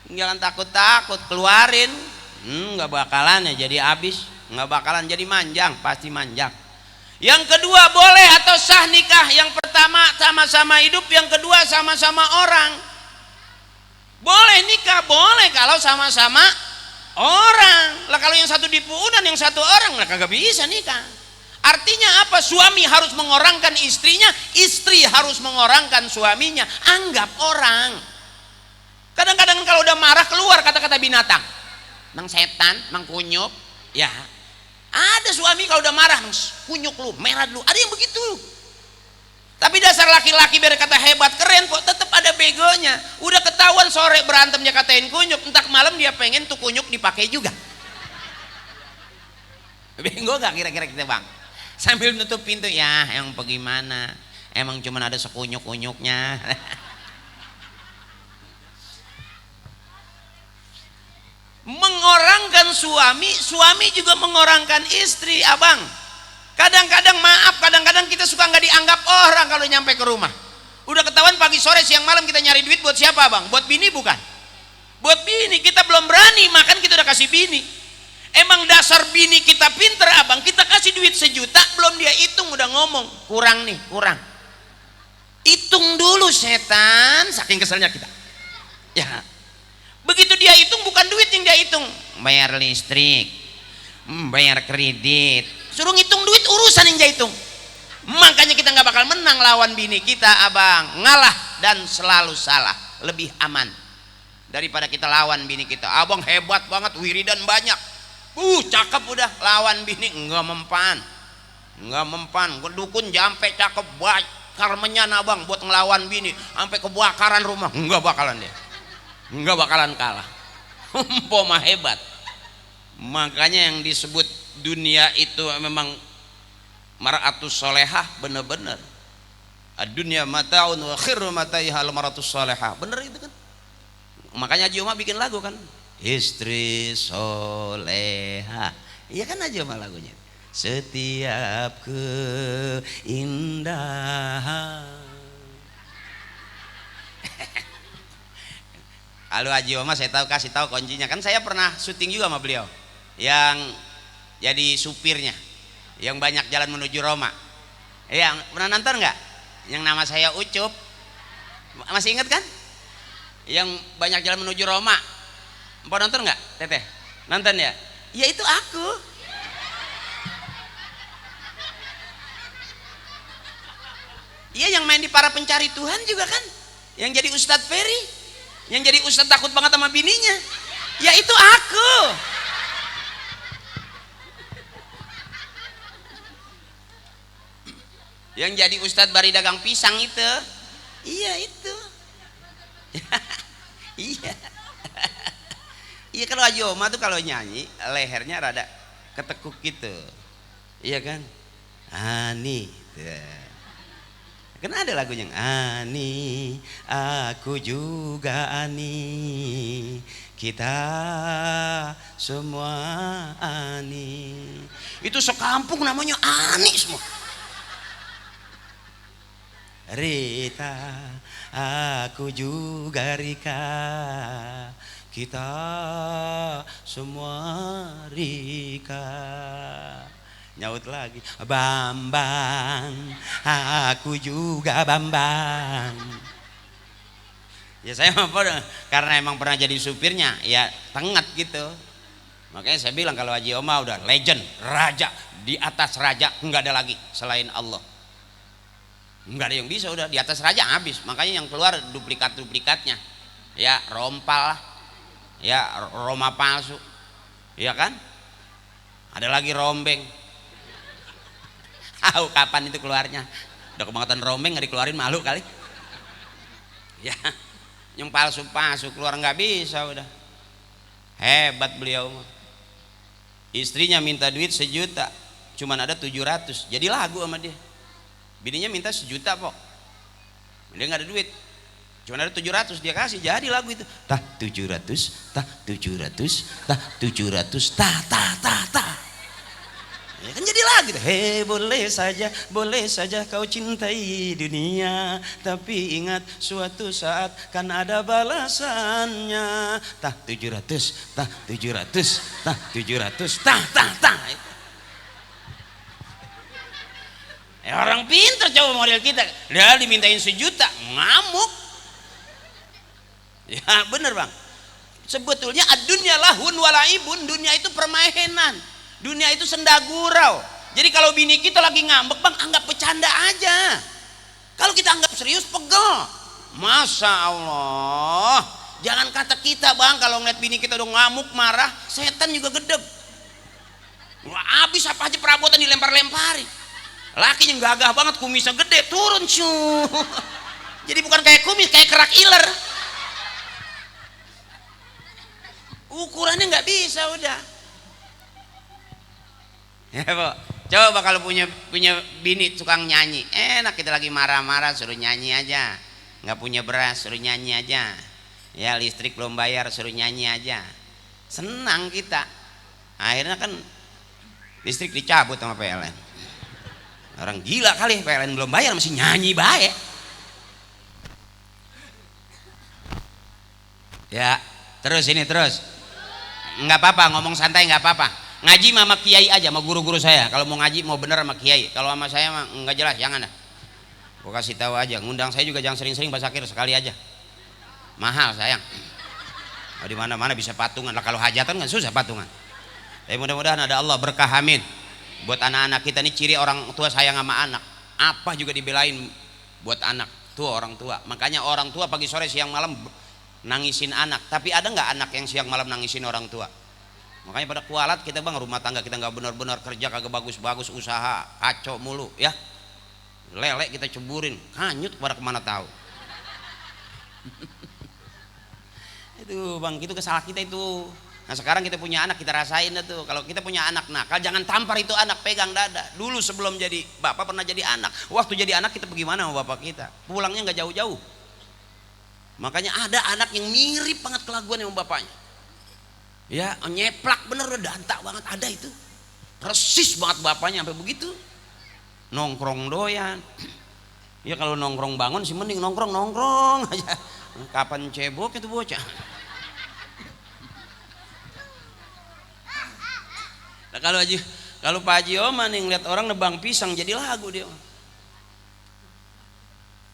Jangan takut-takut, keluarin. Nggak bakalan ya jadi habis, nggak bakalan jadi manjang, pasti manjang. Yang kedua, boleh atau sah nikah. Yang pertama sama-sama hidup, yang kedua sama-sama orang. Boleh nikah, boleh kalau sama-sama orang. Lah kalau yang satu dipu dan yang satu orang, lah kagak bisa nikah. Artinya apa? Suami harus mengorangkan istrinya, istri harus mengorangkan suaminya. Anggap orang. Kadang-kadang kalau udah marah keluar kata-kata binatang, mang setan, mang kunyuk, ya. Ada suami kalau udah marah, mang kunyuk lu, merah dulu. Ada yang begitu. Tapi dasar laki-laki biar kata hebat, keren kok, tetap ada begonya. Udah ketahuan sore berantem dia katain kunyuk, entar malam dia pengen tuh kunyuk dipakai juga. Bego gak kira-kira kita bang? Sambil nutup pintu, ya yang bagaimana? emang cuman ada sekunyuk-kunyuknya. Mengorangkan suami, suami juga mengorangkan istri, abang. Kadang-kadang maaf, kadang-kadang kita suka nggak dianggap orang kalau nyampe ke rumah. Udah ketahuan pagi sore siang malam kita nyari duit buat siapa, bang? Buat bini bukan? Buat bini. Kita belum berani makan, kita udah kasih bini. Emang dasar bini kita pinter, abang. Kita kasih duit 1 juta, belum dia hitung udah ngomong kurang nih, kurang. Hitung dulu setan, saking keselnya kita. Ya, begitu dia hitung bukan duit yang dia hitung, bayar listrik, bayar kredit, suruh ngitung duit urusan yang dia hitung. Makanya kita nggak bakal menang lawan bini kita, abang. Ngalah dan selalu salah, lebih aman daripada kita lawan bini kita. Abang hebat banget, wiridan banyak, cakep, udah lawan bini nggak mempan, nggak mempan. Dukun jampe cakep, bakar menyan abang buat ngelawan bini sampai kebakaran rumah, nggak bakalan dia, nggak bakalan kalah. Umpama hebat. Makanya yang disebut dunia itu memang mar'atus solehah, bener-bener dunia mataun wa khairu mataiha al mar'atus solehah, bener itu kan. Makanya Haji Omah bikin lagu kan, istri soleha, iya kan Haji Omah lagunya, setiap keindahan. Kalau Haji Omah saya tahu, kasih tahu kuncinya kan, saya pernah syuting juga sama beliau yang jadi supirnya yang banyak jalan menuju Roma. Yang pernah nonton nggak? Yang nama saya Ucup, masih ingat kan? Yang banyak jalan menuju Roma. Mau nonton nggak, Teteh? Nonton ya? Ya itu aku. Iya, yang main di Para Pencari Tuhan juga kan? Yang jadi Ustadz Ferry, yang jadi Ustadz takut banget sama bininya. Ya itu aku. Yang jadi Ustadz Bari dagang pisang itu, iya itu. Iya. Iya, kalau Haji Omah tuh kalau nyanyi lehernya rada ketekuk gitu, iya kan? Ani, kan ada lagunya, Ani, aku juga Ani, kita semua Ani. Itu sekampung namanya Ani semua. Rita, aku juga Rika, kita semua Rika. Nyaut lagi, Bambang, aku juga Bambang. Ya saya karena emang pernah jadi supirnya, ya tenget gitu. Makanya saya bilang kalau Haji Omah udah legend, raja, di atas raja nggak ada lagi selain Allah. Nggak ada yang bisa, udah di atas raja habis. Makanya yang keluar duplikat-duplikatnya, ya rompal, ya Roma palsu, ya kan? Ada lagi rombeng. Tahu kapan itu keluarnya? Udah kebangetan rombeng nggak dikeluarin, malu kali. Ya, yang palsu-palsu keluar nggak bisa, udah. Hebat beliau. Istrinya minta duit 1 juta, cuman ada 700, jadi lagu sama dia. Bininya minta 1 juta pok, dia nggak ada duit, cuma ada 700, dia kasih, jadi lagu itu. Tah 700, tah 700, tah 700, tah tah tah tah. Ya kan jadi lagu. Hei, boleh saja kau cintai dunia, tapi ingat suatu saat kan ada balasannya. Tah 700, tah 700, tah 700, tah tah tah. Orang pinter coba model kita, dia dimintain 1 juta, ngamuk. Ya bener bang. Sebetulnya dunia lahun walaibun, dunia itu permainan, dunia itu senda gurau. Jadi kalau bini kita lagi ngambek bang, anggap bercanda aja. Kalau kita anggap serius, pegel. Masya Allah, jangan kata kita bang, kalau ngeliat bini kita udah ngamuk marah, setan juga gedeg. Wah, abis apa aja perabotan dilempar-lempari. Laki yang gagah banget, kumisnya gede, turun cuy. Jadi bukan kayak kumis, kayak kerak iler. Ukurannya nggak bisa udah. Ya Pak. Coba kalau punya bini tukang nyanyi, enak, kita lagi marah-marah suruh nyanyi aja. Nggak punya beras suruh nyanyi aja. Ya listrik belum bayar suruh nyanyi aja. Senang kita. Akhirnya kan listrik dicabut sama PLN. Orang gila kali, PLN belum bayar masih nyanyi baik. Ya, terus ini terus. Nggak apa-apa, ngomong santai nggak apa-apa. Ngaji sama kiai aja, sama guru-guru saya. Kalau mau ngaji mau bener sama kiai. Kalau sama saya mah nggak jelas, jangan dah. Gua kasih tahu aja, ngundang saya juga jangan sering-sering Pak Sakir, sekali aja. Mahal sayang. Oh, di mana-mana bisa patungan lah, kalau hajatan kan susah patungan. Tapi mudah-mudahan ada Allah berkah, amin. Buat anak-anak kita nih ciri orang tua sayang sama anak. Apa juga dibelain buat anak. Tuh orang tua. Makanya orang tua pagi sore siang malam nangisin anak. Tapi ada nggak anak yang siang malam nangisin orang tua? Makanya pada kualat kita bang, rumah tangga kita nggak benar-benar, kerja kagak bagus-bagus, usaha kacau mulu ya. Lele kita ceburin, hanyut pada kemana tahu. Itu bang, itu kesalahan kita itu. Nah sekarang kita punya anak, kita rasain tuh. Kalau kita punya anak nakal, jangan tampar itu anak, pegang dada. Dulu sebelum jadi bapak pernah jadi anak. Waktu jadi anak kita bagaimana sama bapak kita? Pulangnya nggak jauh-jauh. Makanya ada anak yang mirip banget kelakuan sama bapaknya. Ya nyeplak bener, udah dantak banget, ada itu. Persis banget bapaknya sampai begitu. Nongkrong doyan. Ya kalau nongkrong bangun sih mending nongkrong aja. Kapan cebok itu bocah. Nah, kalau Pak Haji Oman nih ngeliat orang nebang pisang jadi lagu dia.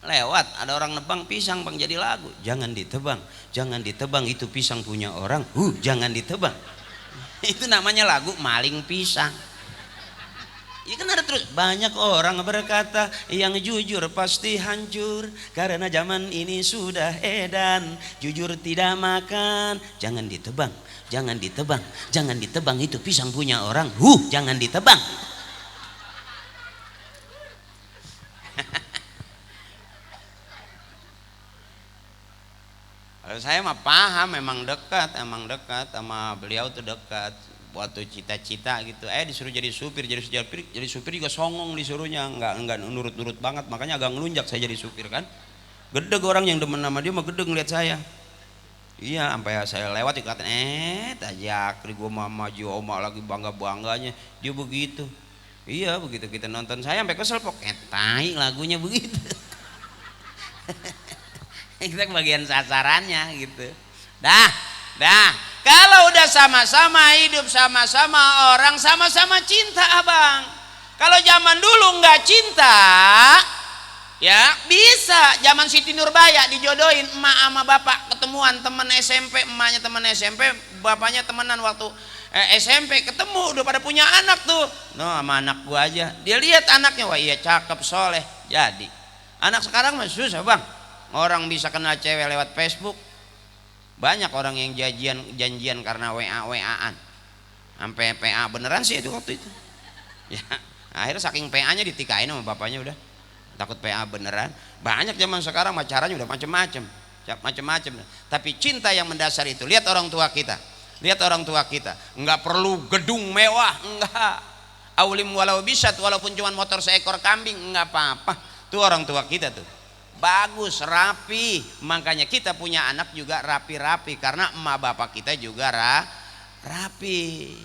Lewat ada orang nebang pisang bang jadi lagu. Jangan ditebang itu pisang punya orang. Jangan ditebang. Itu namanya lagu maling pisang. Ya kan ada terus, banyak orang berkata yang jujur pasti hancur karena zaman ini sudah edan, jujur tidak makan. Jangan ditebang itu pisang punya orang. Jangan ditebang. Kalau saya mah paham, emang dekat sama beliau tuh dekat. Waktu cita-cita gitu, disuruh jadi supir juga songong disuruhnya, nggak nurut banget, makanya agak ngelunjak saya jadi supir kan. Gedeg orang yang demen sama dia mah gedeg ngeliat saya. Iya, sampai saya lewat dikatain, Tajakri gua mama Joma lagi bangga-bangganya dia begitu. Iya begitu kita nonton saya sampai kesel pok, tai lagunya begitu. Kita bagian sasarannya gitu. Dah. Kalau udah sama-sama hidup, sama-sama orang, sama-sama cinta abang. Kalau zaman dulu nggak cinta, ya bisa. Zaman Siti Nurbaya dijodohin emak sama bapak, ketemuan teman SMP, emaknya teman SMP, bapaknya temenan waktu SMP, ketemu udah pada punya anak tuh. Sama anak gua aja. Dia lihat anaknya, wah iya cakep, soleh. Jadi anak sekarang mah susah bang. Orang bisa kenal cewek lewat Facebook. Banyak orang yang janjian karena WA-WA-an. Sampai PA beneran sih itu waktu itu. Ya, akhirnya saking PA-nya ditikain sama bapaknya udah. Takut PA beneran. Banyak zaman sekarang pacarannya udah macem-macem. Tapi cinta yang mendasar itu, lihat orang tua kita. Enggak perlu gedung mewah, enggak. Aulim walau bisat, walaupun cuma motor seekor kambing, enggak apa-apa. Itu orang tua kita tuh. Bagus, rapi. Makanya kita punya anak juga rapi-rapi karena emak bapak kita juga rapi.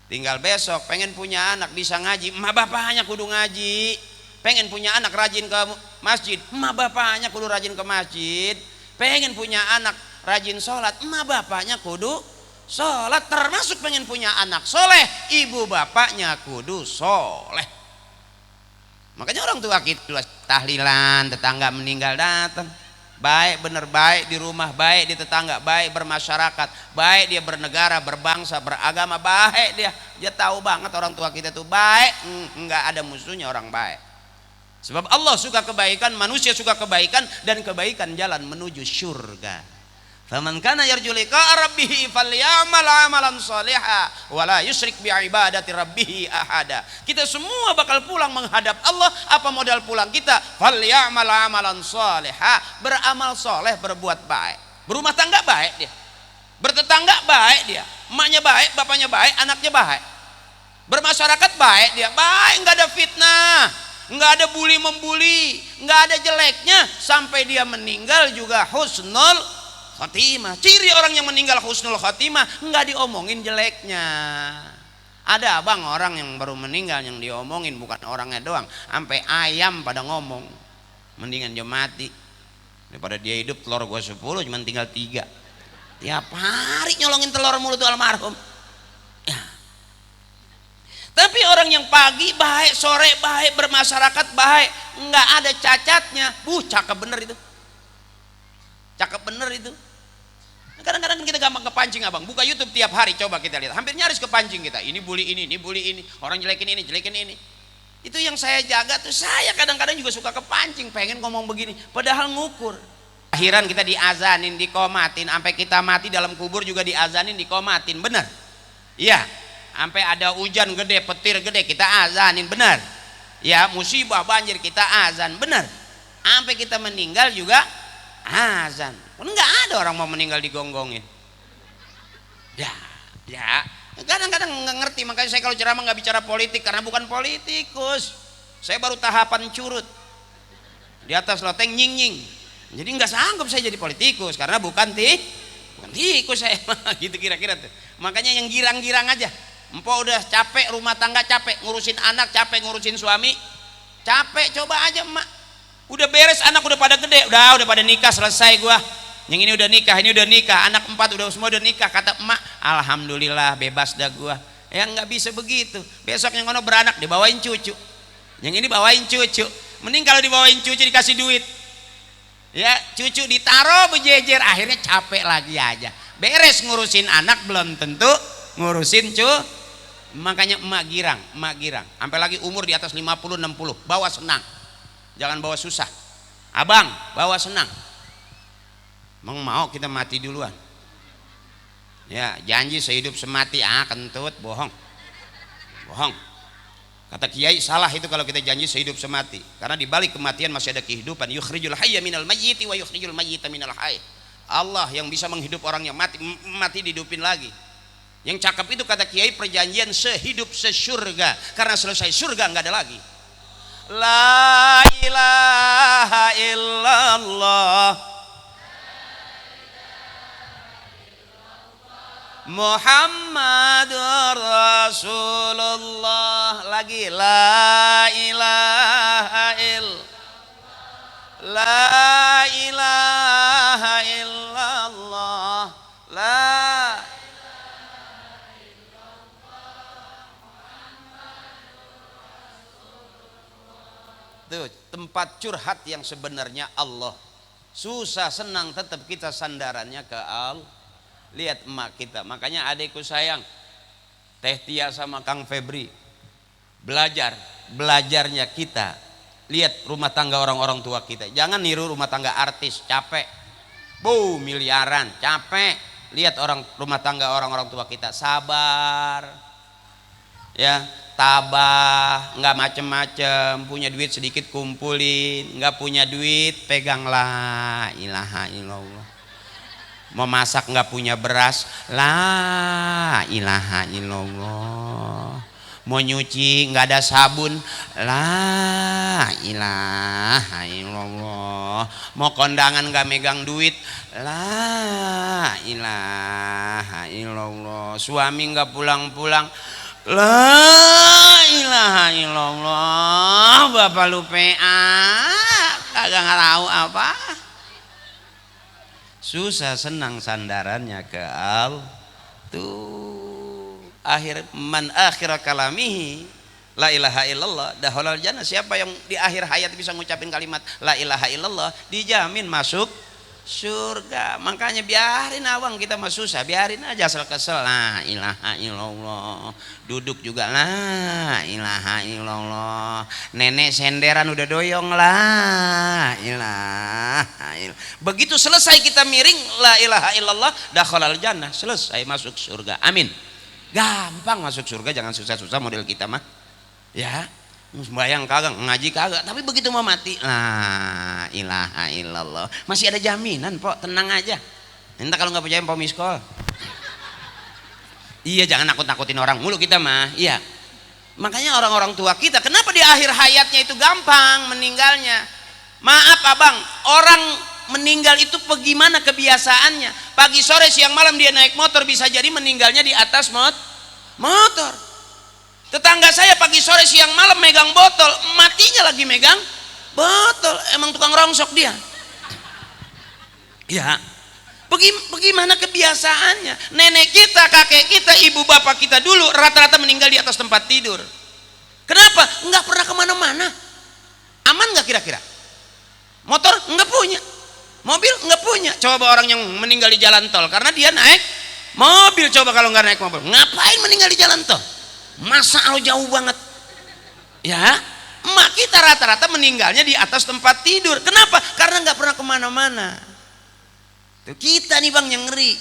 Tinggal besok pengen punya anak bisa ngaji, emak bapaknya kudu ngaji. Pengen punya anak rajin ke masjid, emak bapaknya kudu rajin ke masjid. Pengen punya anak rajin sholat, emak bapaknya kudu sholat. Termasuk pengen punya anak soleh, ibu bapaknya kudu soleh. Makanya orang tua kita tahlilan, tetangga meninggal datang, baik bener, baik di rumah, baik di tetangga, baik bermasyarakat, baik dia bernegara, berbangsa, beragama, baik dia tahu banget orang tua kita tuh baik, nggak ada musuhnya orang baik. Sebab Allah suka kebaikan, manusia suka kebaikan, dan kebaikan jalan menuju surga. Faman kana yarju liqa'a rabbih falyamal 'amalan shalihan wa la yusyrik bi ibadati rabbih ahada. Kita semua bakal pulang menghadap Allah. Apa modal pulang kita? Falyamal 'amalan shalihan, beramal soleh, berbuat baik. Berumah tangga baik dia. Bertetangga baik dia. Emaknya baik, bapaknya baik, anaknya baik. Bermasyarakat baik, dia baik, nggak ada fitnah, nggak ada bully membuli, nggak ada jeleknya, sampai dia meninggal juga husnul khotimah. Ciri orang yang meninggal husnul khotimah, nggak diomongin jeleknya. Ada abang orang yang baru meninggal yang diomongin, bukan orangnya doang, sampai ayam pada ngomong, mendingan dia mati daripada dia hidup. Telur gua 10 cuman tinggal 3, tiap hari nyolongin telur mulu tuh almarhum ya. Tapi orang yang pagi baik, sore baik, bermasyarakat baik, nggak ada cacatnya, cakep bener itu, cakep bener itu. Kadang-kadang kita gampang kepancing abang, buka YouTube tiap hari, coba kita lihat, hampir nyaris kepancing kita, ini bully ini, orang jelekin ini. Itu yang saya jaga tuh, saya kadang-kadang juga suka kepancing, pengen ngomong begini, padahal ngukur. Akhiran kita diazanin, dikomatin, sampai kita mati dalam kubur juga diazanin, dikomatin, bener? Iya. Sampai ada hujan gede, petir gede, kita azanin, bener? Ya, musibah banjir kita azan, bener? Sampai kita meninggal juga azan. Enggak ada orang mau meninggal digonggongin. Ya, kadang-kadang nggak ngerti, makanya saya kalau ceramah nggak bicara politik karena bukan politikus. Saya baru tahapan curut di atas loteng nying. Jadi nggak sanggup saya jadi politikus karena bukan tikus saya. Gitu kira-kira tuh. Makanya yang girang-girang aja. Empok udah capek rumah tangga, capek ngurusin anak, capek ngurusin suami, capek, coba aja emak. Udah beres, anak udah pada gede, udah pada nikah, selesai gua. Yang ini udah nikah, anak 4 udah semua udah nikah. Kata emak, alhamdulillah bebas dah gua. Ya nggak bisa begitu. Besok yang ono beranak dibawain cucu, yang ini bawain cucu. Mending kalau dibawain cucu dikasih duit. Ya, cucu ditaruh bejejer, akhirnya capek lagi aja. Beres ngurusin anak belum tentu ngurusin Makanya emak girang. Sampai lagi umur di atas 50 60, bawa senang. Jangan bawa susah. Abang, bawa senang. Mau kita mati duluan. Ya, janji sehidup semati, kentut, bohong. Kata kiai salah itu kalau kita janji sehidup semati, karena di balik kematian masih ada kehidupan. Yukhrijul hayya minal mayyiti wa yukhrijul mayyita minal hayy. Allah yang bisa menghidup orang yang mati dihidupin lagi. Yang cakep itu kata kiai perjanjian sehidup sesurga, karena selesai surga nggak ada lagi. La ilaha illallah Muhammadur Rasulullah. Lagi la ilaha illallah, la ilaha illallah, la tuh tempat curhat yang sebenarnya Allah. Susah senang tetap kita sandarannya ke Allah. Lihat emak kita, makanya adekku sayang Teh Tia sama Kang Febri, belajarnya kita lihat rumah tangga orang-orang tua kita. Jangan niru rumah tangga artis, capek, miliaran, capek. Lihat rumah tangga orang-orang tua kita, sabar, ya, tabah, nggak macem-macem. Punya duit sedikit kumpulin, nggak punya duit pegang la ilaha illallah. Mau masak nggak punya beras, la ilaha illallah. Mau nyuci nggak ada sabun, la ilaha illallah. Mau kondangan nggak megang duit, la ilaha illallah. Suami nggak pulang-pulang, la ilaha illallah. Bapak lu PA kagak tahu apa. Susah senang sandarannya ke Allah. Tuh man akhir kalamihi la ilaha illallah dakhalal jannah. Siapa yang di akhir hayat bisa ngucapin kalimat la ilaha illallah, dijamin masuk surga. Makanya biarin awang kita mah susah, biarin aja, asal kesel la ilaha illallah. Duduk juga la ilaha illallah. Nenek senderan udah doyong la ilaha illallah. Begitu selesai kita miring la ilaha illallah dakhalal jannah, selesai masuk surga. Amin. Gampang masuk surga, jangan susah-susah model kita mah. Ya. Sembahyang kagak, ngaji kagak, tapi begitu mau mati la ilaha illallah, masih ada jaminan, Pok, tenang aja. Entah kalau nggak percaya, Pok miskol. Iya, jangan nakut-nakutin orang mulu kita mah. Iya, Makanya orang-orang tua kita kenapa di akhir hayatnya itu gampang meninggalnya. Maaf abang, orang meninggal itu bagaimana kebiasaannya, pagi sore siang malam dia naik motor, bisa jadi meninggalnya di atas motor. Tetangga saya pagi sore siang malam megang botol, matinya lagi megang botol. Emang tukang rongsok dia ya. Bagaimana kebiasaannya. Nenek kita, kakek kita, ibu bapak kita dulu rata-rata meninggal di atas tempat tidur. Kenapa? Nggak pernah kemana-mana. Aman nggak kira-kira? Motor nggak punya, mobil nggak punya. Coba orang yang meninggal di jalan tol karena dia naik mobil. Coba kalau nggak naik mobil, ngapain meninggal di jalan tol? Masa lo jauh banget ya. Emak kita rata-rata meninggalnya di atas tempat tidur. Kenapa? Karena nggak pernah kemana-mana. Tuh, kita nih bang yang ngeri.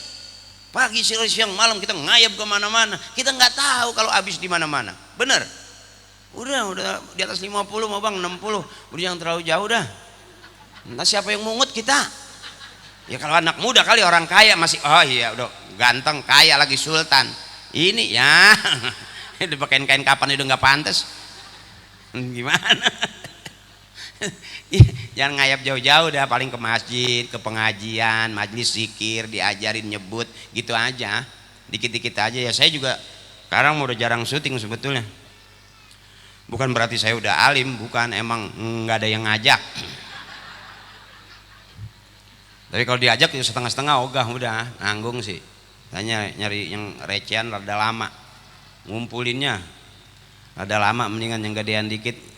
Pagi siang malam kita ngayap kemana-mana, kita nggak tahu kalau habis di mana-mana. Bener? Udah di atas 50 mau bang 60, udah yang terlalu jauh dah. Entah siapa yang mungut kita. Ya kalau anak muda kali, orang kaya masih oh iya udah ganteng kaya lagi sultan. Ini ya udah pakai kain kapan udah nggak pantas. Gimana? Jangan ngayap jauh-jauh dah, paling ke masjid, ke pengajian, majelis zikir, diajarin nyebut gitu aja, dikit-dikit aja. Ya saya juga sekarang udah jarang syuting sebetulnya. Bukan berarti saya udah alim, bukan, emang nggak ada yang ngajak. Tapi kalau diajak ya setengah-setengah ogah, udah nanggung sih. Tanya nyari yang recehan rada lama, ngumpulinnya rada lama, mendingan yang gedean dikit.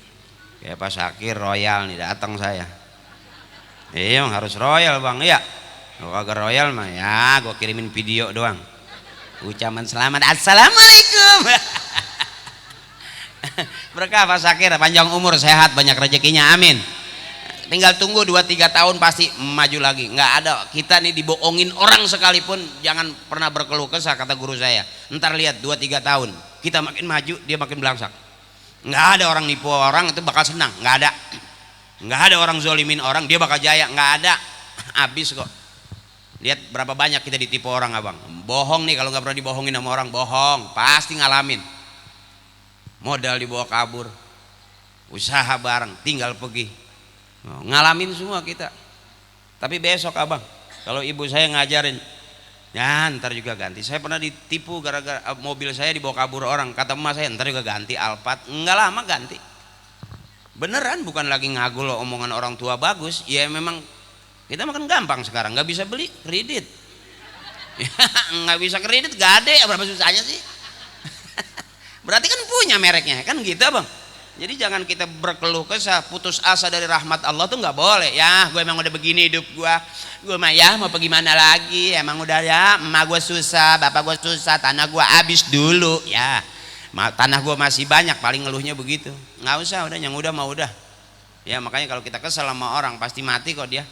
Kayak Pak Sakir royal nih datang saya. Iya harus royal bang, iya. Kalau agak royal mah ya gue kirimin video doang. Ucapan selamat, assalamualaikum. Berkah Pak Sakir, panjang umur, sehat, banyak rezekinya, amin. Tinggal tunggu 2-3 tahun pasti maju lagi. Nggak ada, kita nih dibohongin orang sekalipun jangan pernah berkeluh kesah, kata guru saya. Ntar lihat 2-3 tahun kita makin maju, dia makin belangsak. Nggak ada orang nipu orang itu bakal senang, nggak ada orang zolimin orang dia bakal jaya, nggak ada. Habis kok. Lihat berapa banyak kita ditipu orang abang. Bohong nih, kalau nggak pernah dibohongin sama orang, bohong pasti ngalamin. Modal dibawa kabur, usaha bareng tinggal pergi, ngalamin semua kita. Tapi besok abang, kalau ibu saya ngajarin, ya ntar juga ganti. Saya pernah ditipu gara-gara mobil saya dibawa kabur orang. Kata emak saya ntar juga ganti Alphard. Enggak lama ganti. Beneran, bukan lagi ngagul omongan orang tua bagus. Ya memang kita makan gampang sekarang, nggak bisa beli kredit. Nggak bisa kredit, gade, berapa susahnya sih? Berarti kan punya mereknya, kan gitu bang. Jadi jangan kita berkeluh kesah, putus asa dari rahmat Allah tuh nggak boleh. Ya gue emang udah begini hidup gue mah ya mau pergi mana lagi, emang udah ya emak gue susah, bapak gue susah, tanah gue habis dulu ya, tanah gue masih banyak, paling ngeluhnya begitu. Nggak usah, udah yang udah mau udah ya. Makanya kalau kita kesel sama orang pasti mati kok dia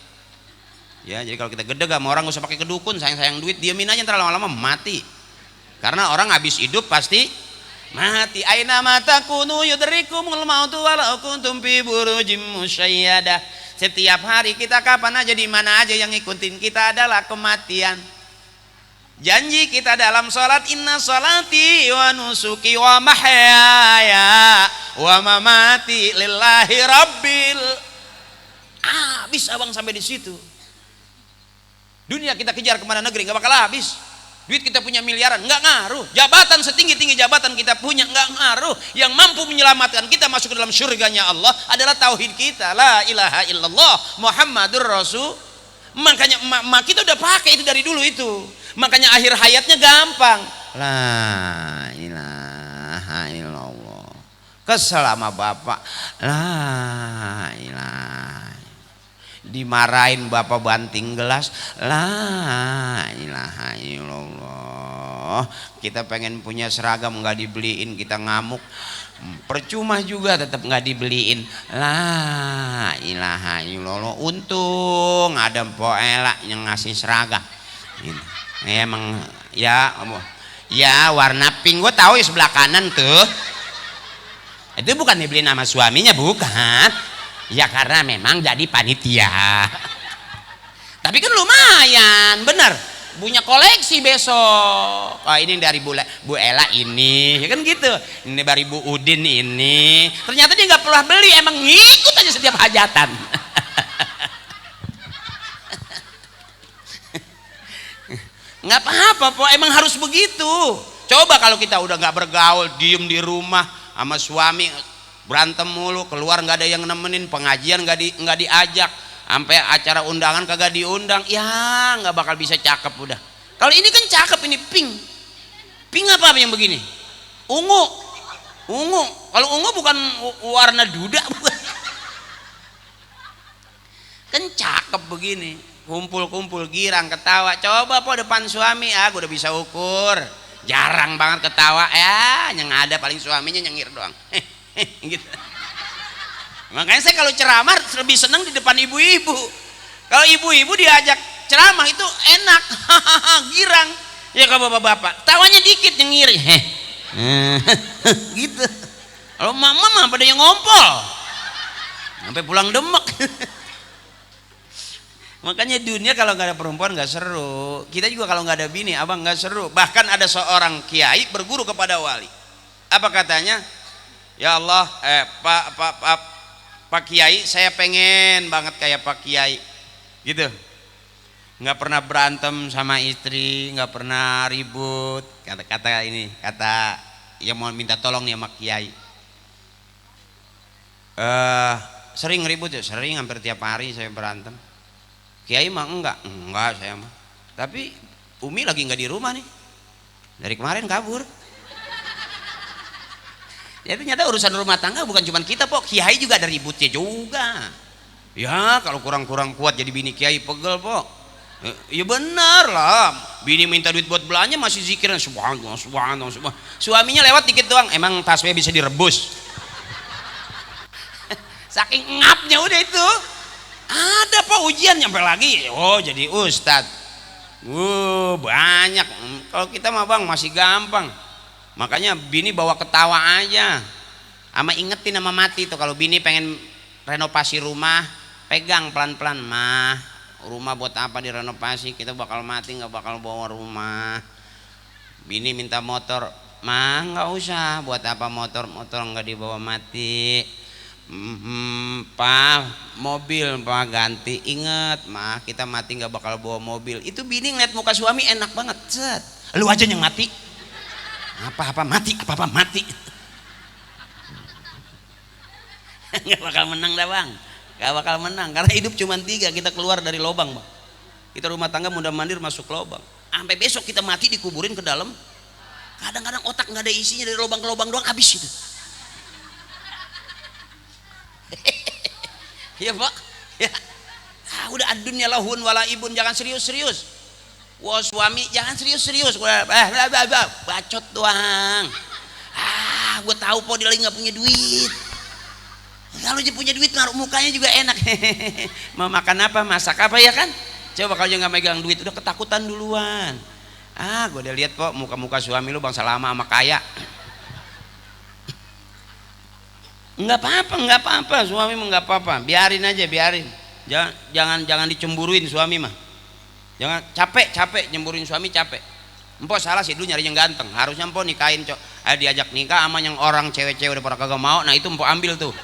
ya. Jadi kalau kita gedeg sama orang gak usah pakai kedukun, sayang duit, diamin aja, ntar lama-lama mati. Karena orang habis hidup pasti mati. Aina mata kunu yudrikumul mautu walau kuntum fi burujim musyayyada. Setiap hari kita kapan aja di mana aja yang ngikutin kita adalah kematian. Janji kita dalam salat, inna salati wa nusuki wa mahyaya wa mamati lillahi rabbil. Habis abang sampai di situ. Dunia kita kejar kemana negeri nggak bakal habis. Duit kita punya miliaran, nggak ngaruh. Jabatan setinggi-tinggi jabatan kita punya, nggak ngaruh. Yang mampu menyelamatkan kita masuk ke dalam surganya Allah adalah tauhid kita, la ilaha illallah Muhammadur Rasul. Makanya emak kita udah pakai itu dari dulu itu. Makanya akhir hayatnya gampang, la ilaha illallah. Kesel sama bapak, la ilaha. Dimarahin bapak banting gelas, la ilaha illallah. Kita pengen punya seragam nggak dibeliin, kita ngamuk, percuma juga tetap nggak dibeliin, la ilaha illallah. Untung ada Mpok Ela yang ngasih seragam ini. Emang ya warna pink, gue tahu ya sebelah kanan tuh, itu bukan dibeliin sama suaminya, bukan ya, karena memang jadi panitia. Tapi kan lumayan, bener. punya koleksi besok. Oh ini dari Bu Ella ini, ya kan gitu. Ini dari Bu Udin ini. Ternyata dia nggak pernah beli, emang ngikut aja setiap hajatan. Nggak apa-apa, po, emang harus begitu. Coba kalau kita udah nggak bergaul, diem di rumah sama suami, berantem mulu, keluar nggak ada yang nemenin, pengajian nggak diajak, sampai acara undangan kagak diundang, ya nggak bakal bisa cakep udah. Kalau ini kan cakep, ini pink apa yang begini? Ungu. Kalau ungu bukan warna duda, bukan. Kan cakep begini, kumpul girang ketawa. Coba po depan suami, gue udah bisa ukur, jarang banget ketawa ya, yang ada paling suaminya nyengir doang. Gitu. Makanya saya kalau ceramah lebih seneng di depan ibu-ibu. Kalau ibu-ibu diajak ceramah itu enak, girang. Ya kalau bapak-bapak tawanya dikit nyengir, gitu. Kalau mama mah pada yang ngompol sampai pulang demek. Makanya dunia kalau nggak ada perempuan nggak seru. Kita juga kalau nggak ada bini abang nggak seru. Bahkan ada seorang kiai berguru kepada wali. Apa katanya? Ya Allah, Pak Kiai, saya pengen banget kayak Pak Kiai, gitu. Nggak pernah berantem sama istri, nggak pernah ribut. Kata yang mau minta tolong nih sama Kiai. Sering ribut ya, sering, hampir tiap hari saya berantem. Kiai mah enggak saya mah. Tapi Umi lagi nggak di rumah nih, dari kemarin kabur. Ya ternyata urusan rumah tangga bukan cuma kita, Pok. Kiai juga ada ributnya juga. Ya kalau kurang kuat jadi bini Kiai pegel, Pok. Ya benar lah, bini minta duit buat belanja masih zikiran subhanallah. Suaminya lewat dikit doang, emang tasbih bisa direbus. Saking ngapnya udah itu. Ada Pak ujian nyampe lagi, oh jadi ustad. Banyak. Kalau kita mah bang masih gampang. Makanya bini bawa ketawa aja, sama ingetin sama mati tuh. Kalau bini pengen renovasi rumah, pegang pelan-pelan, mah rumah buat apa direnovasi, kita bakal mati nggak bakal bawa rumah. Bini minta motor, mah nggak usah, buat apa motor nggak dibawa mati. Pak mobil pak ganti, inget mah kita mati nggak bakal bawa mobil. Itu bini ngeliat muka suami enak banget, set. Lu aja yang mati, apa-apa mati nggak bakal menang dah bang, nggak bakal menang karena hidup cuma 3, kita keluar dari lubang bang. Kita rumah tangga mudah mandir masuk lubang, sampai besok kita mati dikuburin ke dalam. Kadang-kadang otak nggak ada isinya, dari lubang ke lubang doang habis itu. Ya pak ya, udah adunya lahun wala ibun, jangan serius-serius. Wah suami jangan serius-serius, bacot doang. Gue tahu po dia lagi nggak punya duit. Kalau dia punya duit ngaruh mukanya juga enak. Mau makan apa, masak apa, ya kan. Coba kalau dia nggak megang duit udah ketakutan duluan. Gue udah lihat po muka-muka suami lu bangsa lama sama kaya. Nggak apa-apa, suami mah nggak apa-apa, biarin aja, biarin. Jangan dicemburuin suami mah. Jangan capek nyemburuin suami, capek. Empok salah sih dulu nyari yang ganteng, harusnya empok nikahin diajak nikah sama yang orang cewek-cewek udah pada kagak mau. Nah itu empok ambil tuh.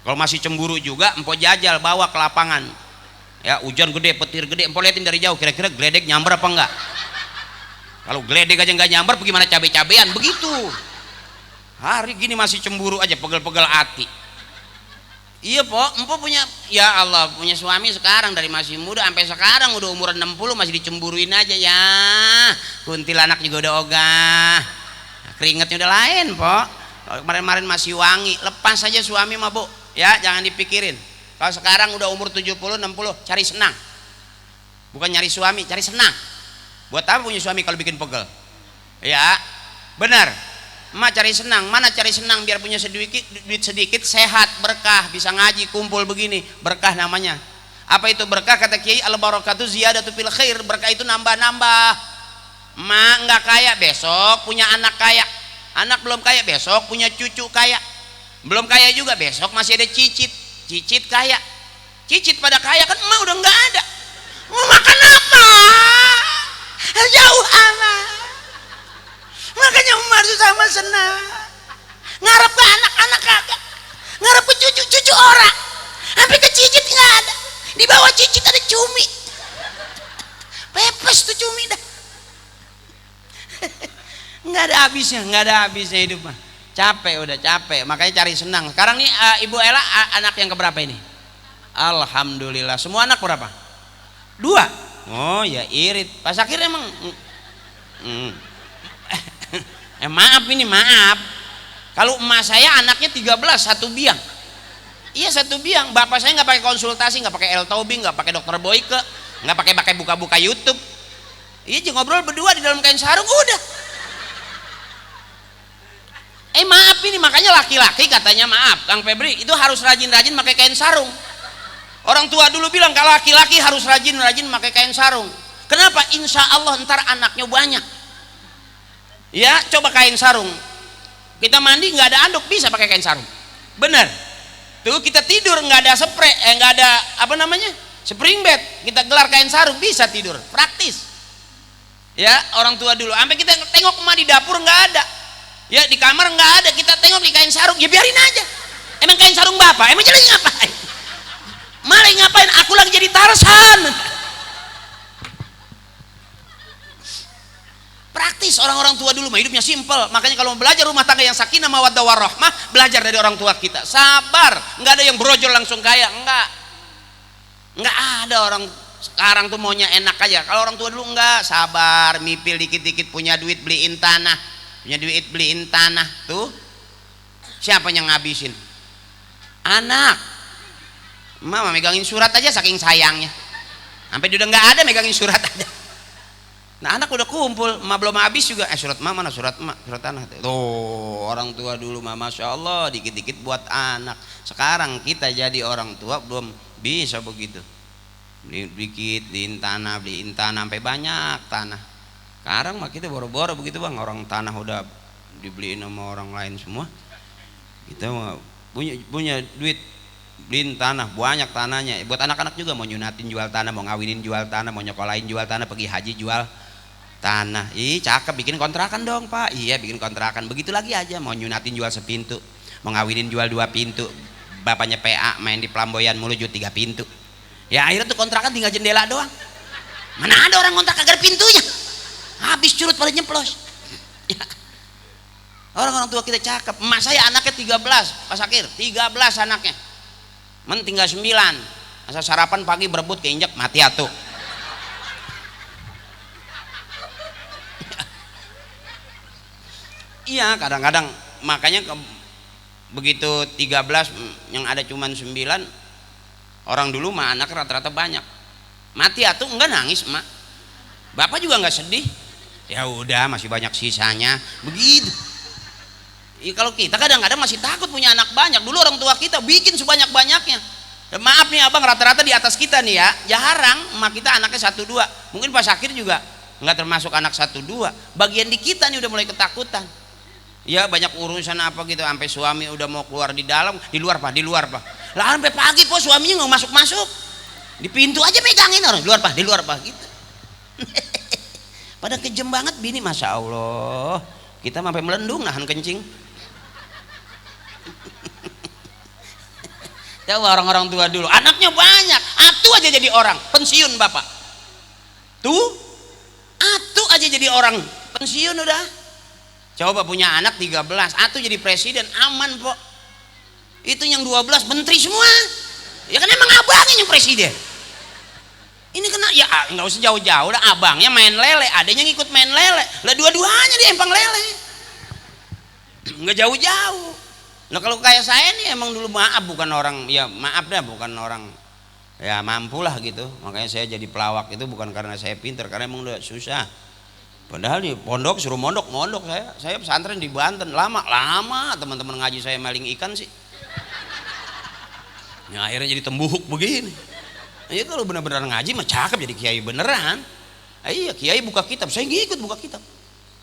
Kalau masih cemburu juga empok jajal bawa ke lapangan. Ya hujan gede, petir gede, empok liatin dari jauh kira-kira geledek nyamber apa enggak. Kalau geledek aja nggak nyamber, bagaimana cabe-cabean begitu. Hari gini masih cemburu aja, pegel-pegel hati. Iya po, empok punya, ya Allah, punya suami sekarang dari masih muda sampai sekarang udah umuran 60 masih dicemburuin aja ya. Kuntilanak juga udah ogah, keringetnya udah lain po. Kalau kemarin-kemarin masih wangi, lepas aja suami mah bu, ya jangan dipikirin. Kalau sekarang udah umur 70, 60, cari senang. Bukan nyari suami, cari senang. Buat apa punya suami kalau bikin pegel? Ya, benar. Emak cari senang, mana cari senang biar punya duit sedikit, sehat, berkah, bisa ngaji, kumpul begini, berkah namanya. Apa itu berkah? Kata Kiai, al barakatu ziyadatu fil khair, berkah itu nambah-nambah. Emak nggak kaya, besok punya anak kaya. Anak belum kaya, besok punya cucu kaya. Belum kaya juga, besok masih ada cicit kaya. Cicit pada kaya kan emak udah nggak ada. Mau makan apa? nggak ada habisnya, nggak ada habisnya hidup mah. Capek, udah capek, makanya cari senang. Sekarang nih Ibu Ella anak yang keberapa ini? Alhamdulillah. Semua anak berapa? 2. Oh ya irit. Pas akhir emang maaf ini maaf. Kalau emak saya anaknya 13, satu biang. Iya satu biang. Bapak saya nggak pakai konsultasi, nggak pakai L-Tobing, nggak pakai dokter Boyke, nggak pakai buka-buka YouTube. Iya ngobrol berdua di dalam kain sarung udah. Maaf ini makanya laki-laki katanya maaf Kang Febri itu harus rajin-rajin pakai kain sarung. Orang tua dulu bilang kalau laki-laki harus rajin-rajin pakai kain sarung. Kenapa? Insya Allah ntar anaknya banyak. Ya coba kain sarung. Kita mandi nggak ada anduk bisa pakai kain sarung. Bener. Tuh kita tidur nggak ada spray, nggak ada apa namanya spring bed. Kita gelar kain sarung bisa tidur. Praktis. Ya orang tua dulu. Sampai kita tengok emak di dapur nggak ada. Ya di kamar nggak ada, kita tengok di kain sarung, ya biarin aja. Emang kain sarung bapak, emang jadi ngapain? Malah ngapain? Aku lagi jadi Tarzan. Praktis orang-orang tua dulu mah hidupnya simpel. Makanya kalau belajar rumah tangga yang sakinah mawaddah warahmah, belajar dari orang tua kita. Sabar, nggak ada yang brojol langsung kaya, nggak ada orang sekarang tuh maunya enak aja. Kalau orang tua dulu nggak, sabar, mipil dikit-dikit, punya duit beliin tanah. Punya duit beliin tanah tuh siapa yang ngabisin? Anak. Mama megangin surat aja saking sayangnya sampai udah nggak ada megangin surat aja. Nah anak udah kumpul emak belum habis juga surat emak mana surat emak surat tanah tuh. Orang tua dulu mah masya Allah dikit-dikit buat anak. Sekarang kita jadi orang tua belum bisa begitu, dikit beliin tanah sampai banyak tanah. Sekarang mah kita boro-boro begitu bang, orang tanah udah dibeliin sama orang lain semua. Kita mah punya duit beliin tanah, banyak tanahnya. Buat anak-anak juga mau nyunatin jual tanah, mau ngawinin jual tanah, mau nyokolain jual tanah, pergi haji jual tanah. Ih cakep, bikin kontrakan dong pak. Iya bikin kontrakan, begitu lagi aja. Mau nyunatin jual sepintu, mau ngawinin jual 2 pintu. Bapaknya PA main di Pelamboyan mulu jual 3 pintu. Ya akhirnya tuh kontrakan tinggal jendela doang. Mana ada orang kontrak agar pintunya habis curut pada nyemplos. Ya. Orang-orang tua kita cakep. Emak saya anaknya 13 pas akhir 13 anaknya men tinggal 9. Masa sarapan pagi berebut keinjak mati atuh. Iya kadang-kadang makanya begitu 13 yang ada cuman 9 orang dulu mah anak rata-rata banyak mati atuh enggak nangis emak. Bapak juga enggak sedih. Ya udah masih banyak sisanya begitu. Ya, kalau kita kadang-kadang masih takut punya anak banyak. Dulu orang tua kita bikin sebanyak-banyaknya. Ya, maaf nih abang rata-rata di atas kita nih ya jarang emak kita anaknya 1-2. Mungkin pas akhir juga nggak termasuk anak 1-2. Bagian di kita nih udah mulai ketakutan. Ya banyak urusan apa gitu sampai suami udah mau keluar di dalam di luar pak lah sampai pagi po suaminya nggak masuk di pintu aja megangin orang di luar pak gitu. Pada kejem banget bini masya Allah kita sampai melendung nahan kencing. Tahu orang-orang tua dulu anaknya banyak atu aja jadi orang pensiun bapak tuh atu aja jadi orang pensiun udah. Coba punya anak 13 atu jadi presiden aman po. Itu yang 12 menteri semua ya kan emang abangnya yang presiden. Ini kena ya nggak usah jauh-jauh lah abangnya main lele adanya ngikut main lele lah dua-duanya di empang lele nggak jauh-jauh. Nah kalau kayak saya nih emang dulu maaf bukan orang ya maaf dah bukan orang ya mampu lah gitu makanya saya jadi pelawak itu bukan karena saya pinter karena emang udah susah. Padahal di pondok suruh mondok saya pesantren di Banten lama teman-teman ngaji saya maling ikan sih. Ya akhirnya jadi tembuhuk begini. Ya kalau benar-benar ngaji mah cakep jadi kiai beneran. Iya kiai buka kitab saya ngikut buka kitab.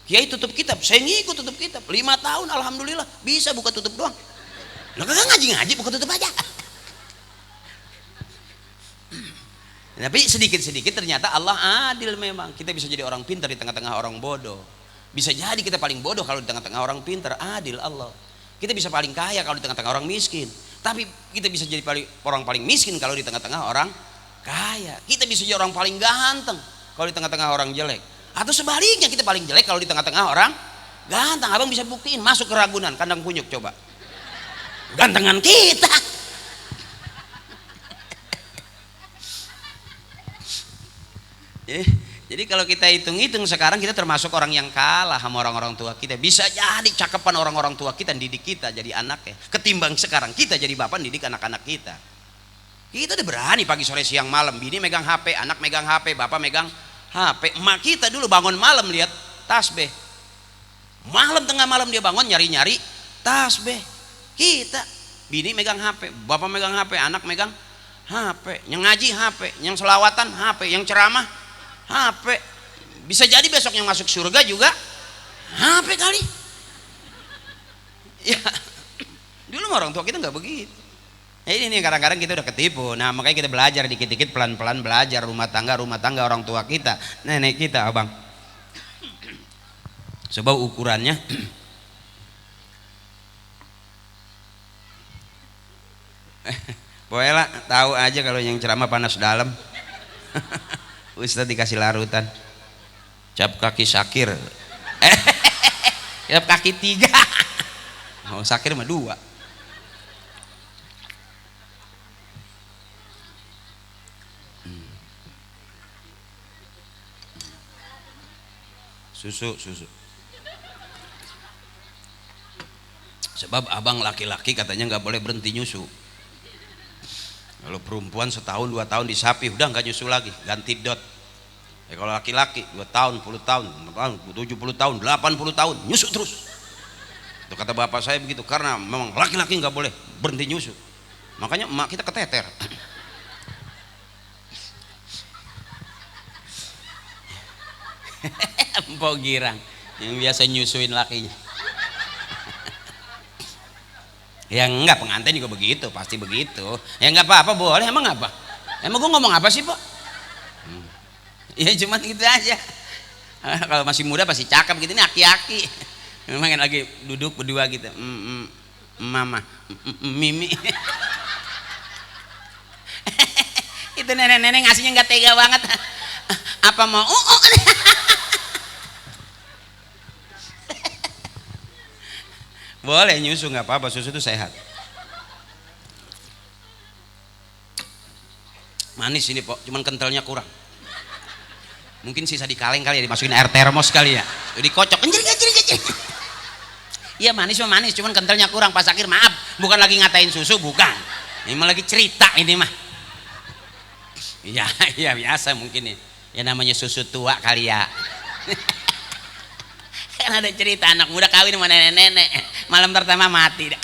Kiai tutup kitab saya ngikut tutup kitab 5 tahun alhamdulillah bisa buka tutup doang. Lah kagak ngaji buka tutup aja. Tapi sedikit-sedikit ternyata Allah adil memang. Kita bisa jadi orang pintar di tengah-tengah orang bodoh. Bisa jadi kita paling bodoh kalau di tengah-tengah orang pintar. Adil Allah. Kita bisa paling kaya kalau di tengah-tengah orang miskin. Tapi kita bisa jadi orang paling miskin kalau di tengah-tengah orang kaya. Kita bisa jadi orang paling ganteng kalau di tengah-tengah orang jelek. Atau sebaliknya kita paling jelek kalau di tengah-tengah orang Ganteng, abang bisa buktiin. Masuk ke Ragunan, kandang kunyuk coba. Gantengan kita. Jadi kalau kita hitung-hitung sekarang kita termasuk orang yang kalah sama orang-orang tua kita. Bisa jadi cakepan orang-orang tua kita didik kita jadi anaknya. Ketimbang sekarang kita jadi bapak didik anak-anak kita. Kita udah berani pagi sore siang malam. Bini megang HP, anak megang HP, bapak megang HP. Emak kita dulu bangun malam lihat tasbih. Malam tengah malam dia bangun nyari-nyari tasbih. Kita bini megang HP, bapak megang HP, anak megang HP. Yang ngaji HP, yang selawatan HP, yang ceramah HP. Bisa jadi besok yang masuk surga juga HP kali. Ya, dulu orang tua kita nggak begitu. Ini kadang-kadang kita udah ketipu. Nah makanya kita belajar dikit-dikit, pelan-pelan belajar rumah tangga orang tua kita, nenek kita, abang. Sebab ukurannya bolehlah tahu aja kalau yang ceramah panas dalam. Ustadz dikasih larutan cap kaki Sakir cap kaki 3. Oh Sakir mah 2. Susu sebab abang laki-laki katanya nggak boleh berhenti nyusu. Kalau perempuan setahun 2 tahun disapi udah nggak nyusu lagi, ganti dot. Ya kalau laki-laki 2 tahun, 10 tahun, 70 tahun, 80 tahun nyusu terus. Itu kata bapak saya begitu, karena memang laki-laki nggak boleh berhenti nyusu. Makanya emak kita keteter. Empok girang yang biasa nyusuin lakinya. Ya enggak, pengantin juga begitu, pasti begitu. Ya enggak apa-apa, boleh. Emang apa? Emang gue ngomong apa sih, Pak? Ya cuma gitu aja. Kalau masih muda pasti cakep gitu, ini aki-aki. Memang lagi duduk berdua gitu. Mama, Mimi. Itu nenek-nenek ngasihnya nggak tega banget. Apa mau? Boleh nyusu nggak apa-apa, susu itu sehat. Manis ini Pok, cuman kentalnya kurang. Mungkin sisa di kaleng kali ya, dimasukin air termos kali ya. Jadi kocok, kencing. Iya manis mah manis, cuman kentalnya kurang. Pak Sakir maaf, bukan lagi ngatain susu, bukan. Ini mah lagi cerita ini mah. Iya biasa mungkin ya. Ya namanya susu tua kali ya. Kan ada cerita anak muda kawin sama nenek-nenek, malam pertama mati dah.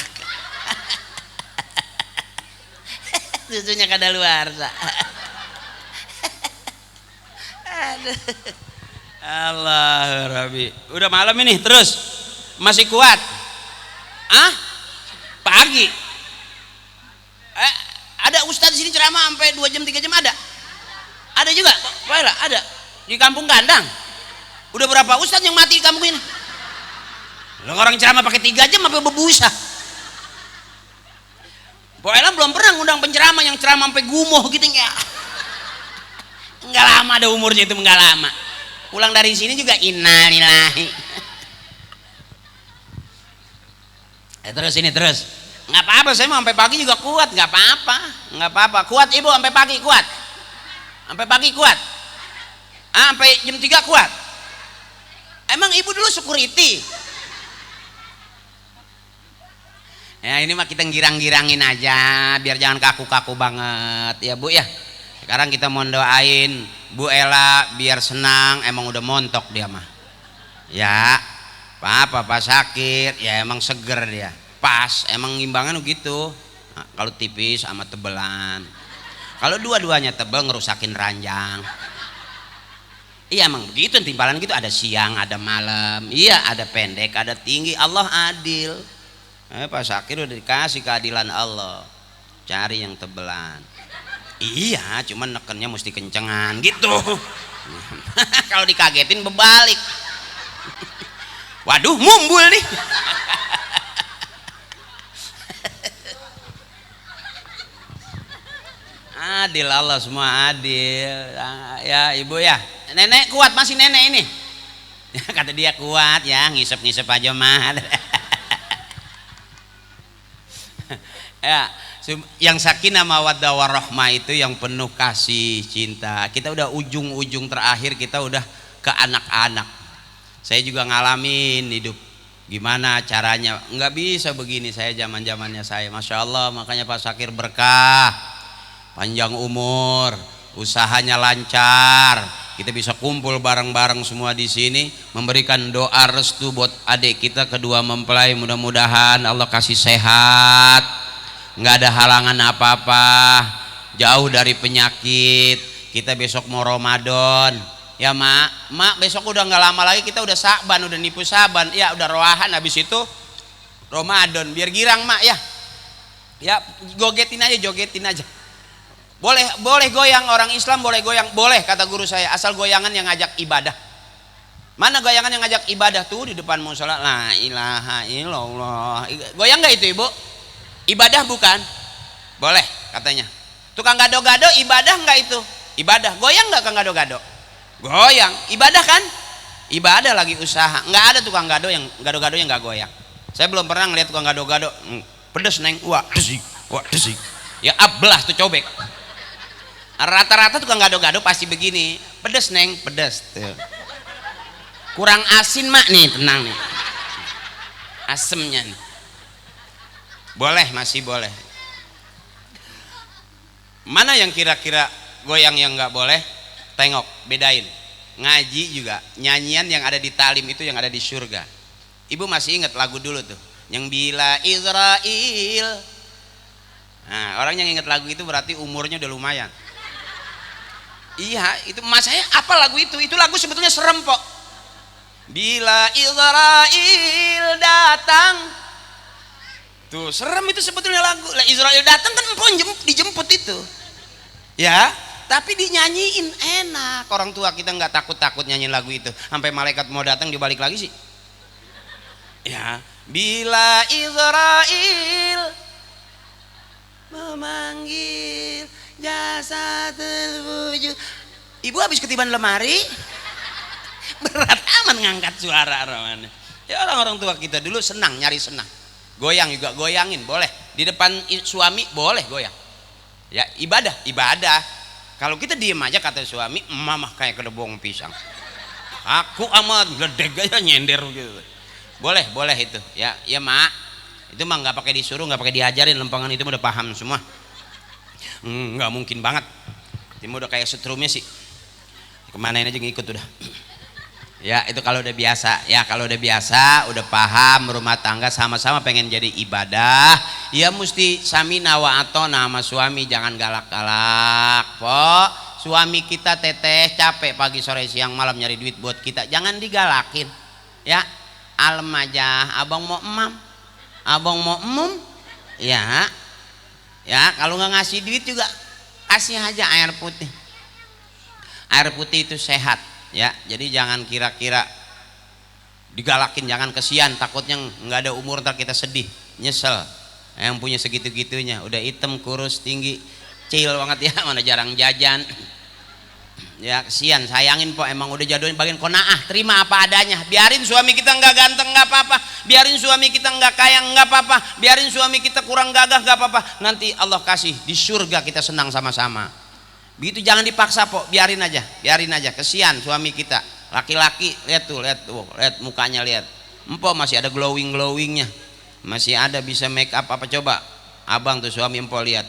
Susunya kadaluarsa. Aduh. Allah Rabbi. Udah malam ini terus masih kuat? Pagi. Ada ustadz di sini ceramah sampai 2 jam 3 jam ada? Ada juga? Baiklah, ada di kampung Kandang. Udah berapa ustadz yang mati di kampung ini? Orang ceramah pakai 3 jam apa bebusa? Pokoknya belum pernah ngundang penceramah yang ceramah sampai gumoh gitu ya. Enggak lama ada umurnya itu, enggak lama. Pulang dari sini juga innalillahi. Terus ini terus. Enggak apa-apa, saya mau sampai pagi juga kuat, enggak apa-apa. Enggak apa-apa. Kuat Ibu sampai pagi kuat. Sampai pagi kuat. Sampai jam 3 kuat. Emang Ibu dulu security? Ya ini mah kita girang-girangin aja biar jangan kaku-kaku banget ya Bu ya. Sekarang kita mau doain Bu Ella biar senang, emang udah montok dia mah. Ya apa Pak Sakir ya emang seger dia. Pas emang imbangan gitu. Nah, kalau tipis sama tebelan. Kalau dua-duanya tebel ngerusakin ranjang. Iya emang begitu, timpalan gitu, ada siang ada malam. Iya ada pendek ada tinggi, Allah adil. Pak Sakir udah dikasih keadilan Allah, cari yang tebelan. Iya cuman nekennya mesti kencengan gitu. Kalau dikagetin berbalik. Waduh mumbul nih. Adil, Allah semua adil ya Ibu ya. Nenek kuat, masih nenek ini Kata dia kuat ya, ngisep-ngisep aja mah. Ya, yang sakinah mawaddah warahmah itu yang penuh kasih cinta. Kita udah ujung-ujung terakhir, kita udah ke anak-anak. Saya juga ngalamin hidup gimana caranya, nggak bisa begini saya zaman-zamannya saya, masya Allah. Makanya Pak Sakir berkah, panjang umur, usahanya lancar, kita bisa kumpul bareng-bareng semua di sini, memberikan doa restu buat adik kita kedua mempelai, mudah-mudahan Allah kasih sehat, nggak ada halangan apa-apa, jauh dari penyakit. Kita besok mau Ramadan ya mak besok udah nggak lama lagi kita udah Sa'ban, udah nipu Sa'ban ya, udah roahan, habis itu Ramadan, biar girang mak ya jogetin aja. Boleh goyang, orang Islam boleh goyang, boleh kata guru saya, asal goyangan yang ngajak ibadah. Mana goyangan yang ngajak ibadah? Tuh di depan musola, la ilaha illallah. Goyang nggak itu ibu? Ibadah bukan? Boleh katanya. Tukang gado-gado ibadah nggak itu? Ibadah. Goyang nggak kang gado-gado? Goyang. Ibadah kan? Ibadah lagi usaha. Nggak ada tukang gado yang nggak goyang. Saya belum pernah ngeliat tukang gado-gado. Pedes neng, wah desik. Ya ablah tuh cobek. Rata-rata tukang gado-gado pasti begini, pedes neng, pedes. Tuh. Kurang asin mak nih, tenang nih. Asemnya nih. Boleh, masih boleh. Mana yang kira-kira goyang yang nggak boleh? Tengok, bedain. Ngaji juga, nyanyian yang ada di talim itu yang ada di surga. Ibu masih ingat lagu dulu tuh, yang bila Israel. Nah, orang yang ingat lagu itu berarti umurnya udah lumayan. Iya, itu mas saya apa lagu itu? Itu lagu sebetulnya serem kok. Bila Israel datang, tuh serem itu sebetulnya lagu. Lah Israel datang kan empon dijemput itu, ya. Tapi dinyanyiin enak. Orang tua kita nggak takut nyanyiin lagu itu. Sampai malaikat mau datang dibalik lagi sih. Ya, bila Israel memanggil jasa terwujud. Ibu habis ketiban lemari. Berat aman ngangkat suara romannya. Ya orang-orang tua kita dulu senang, nyari senang. Goyang juga goyangin boleh. Di depan suami boleh goyang. Ya ibadah. Kalau kita diem aja kata suami, mamah kayak kedebong pisang. Aku amat gledeg aja nyender gitu. Boleh itu. Ya mak. Itu mah nggak pakai disuruh, nggak pakai diajarin, lempangan itu udah paham semua. Nggak mungkin banget. Timur udah kayak setrumnya sih. Kemanain aja ngikut udah. Ya itu kalau udah biasa, udah paham rumah tangga sama-sama pengen jadi ibadah, ya mesti samina wa atona sama suami, jangan galak-galak. Suami kita teteh capek pagi sore siang malam nyari duit buat kita, jangan digalakin. Ya alem aja, abang mau emam, abang mau emum, ya kalau nggak ngasih duit juga kasih aja air putih. Air putih itu sehat. Ya, jadi jangan kira-kira digalakin, jangan kesian, takutnya nggak ada umur ntar kita sedih, nyesel. Yang punya segitu-gitunya, udah hitam, kurus, tinggi, cil banget ya, mana jarang jajan. Ya kesian, sayangin po, emang udah jaduin bagian konaah, terima apa adanya. Biarin suami kita nggak ganteng nggak apa-apa, biarin suami kita nggak kaya nggak apa-apa, biarin suami kita kurang gagah nggak apa-apa. Nanti Allah kasih di surga kita senang sama-sama. Begitu jangan dipaksa po, biarin aja, kesian suami kita. Laki-laki lihat mukanya, lihat empo masih ada glowingnya, masih ada bisa make up apa coba. Abang tuh suami empo lihat,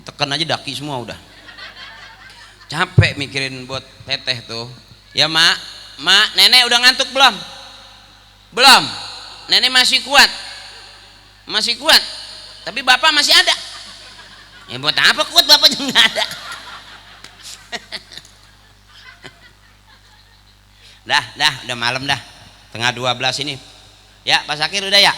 tekan aja daki semua udah. Capek mikirin buat teteh tuh. Ya mak, nenek udah ngantuk belum? Nenek masih kuat, tapi bapak masih ada. Ya buat apa kuat, bapak juga nggak ada. Udah malam dah, 11:30 ini. Ya Pak Sakir udah ya.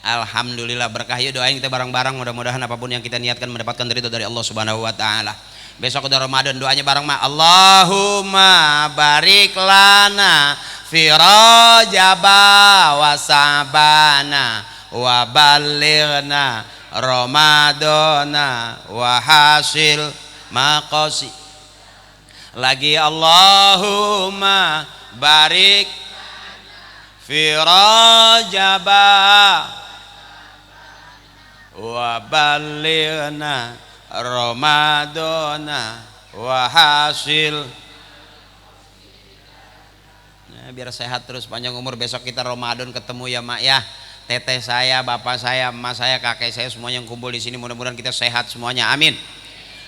Alhamdulillah berkah. Yuk doain kita bareng-bareng, mudah-mudahan apapun yang kita niatkan mendapatkan ridho dari Allah Subhanahu wa taala. Besok udah Ramadan, doanya bareng mak. Allahumma barik lana fi rajaba wa sabana wa balighna ramadana wa hasil maqasi. Lagi Allahumma barik fi rajaba wa ballighna ramadana wa hasil. Nah, biar sehat terus panjang umur, besok kita Ramadan ketemu ya mak ya. Teteh saya, bapak saya, emak saya, kakek saya semuanya yang kumpul di sini, mudah-mudahan kita sehat semuanya, amin.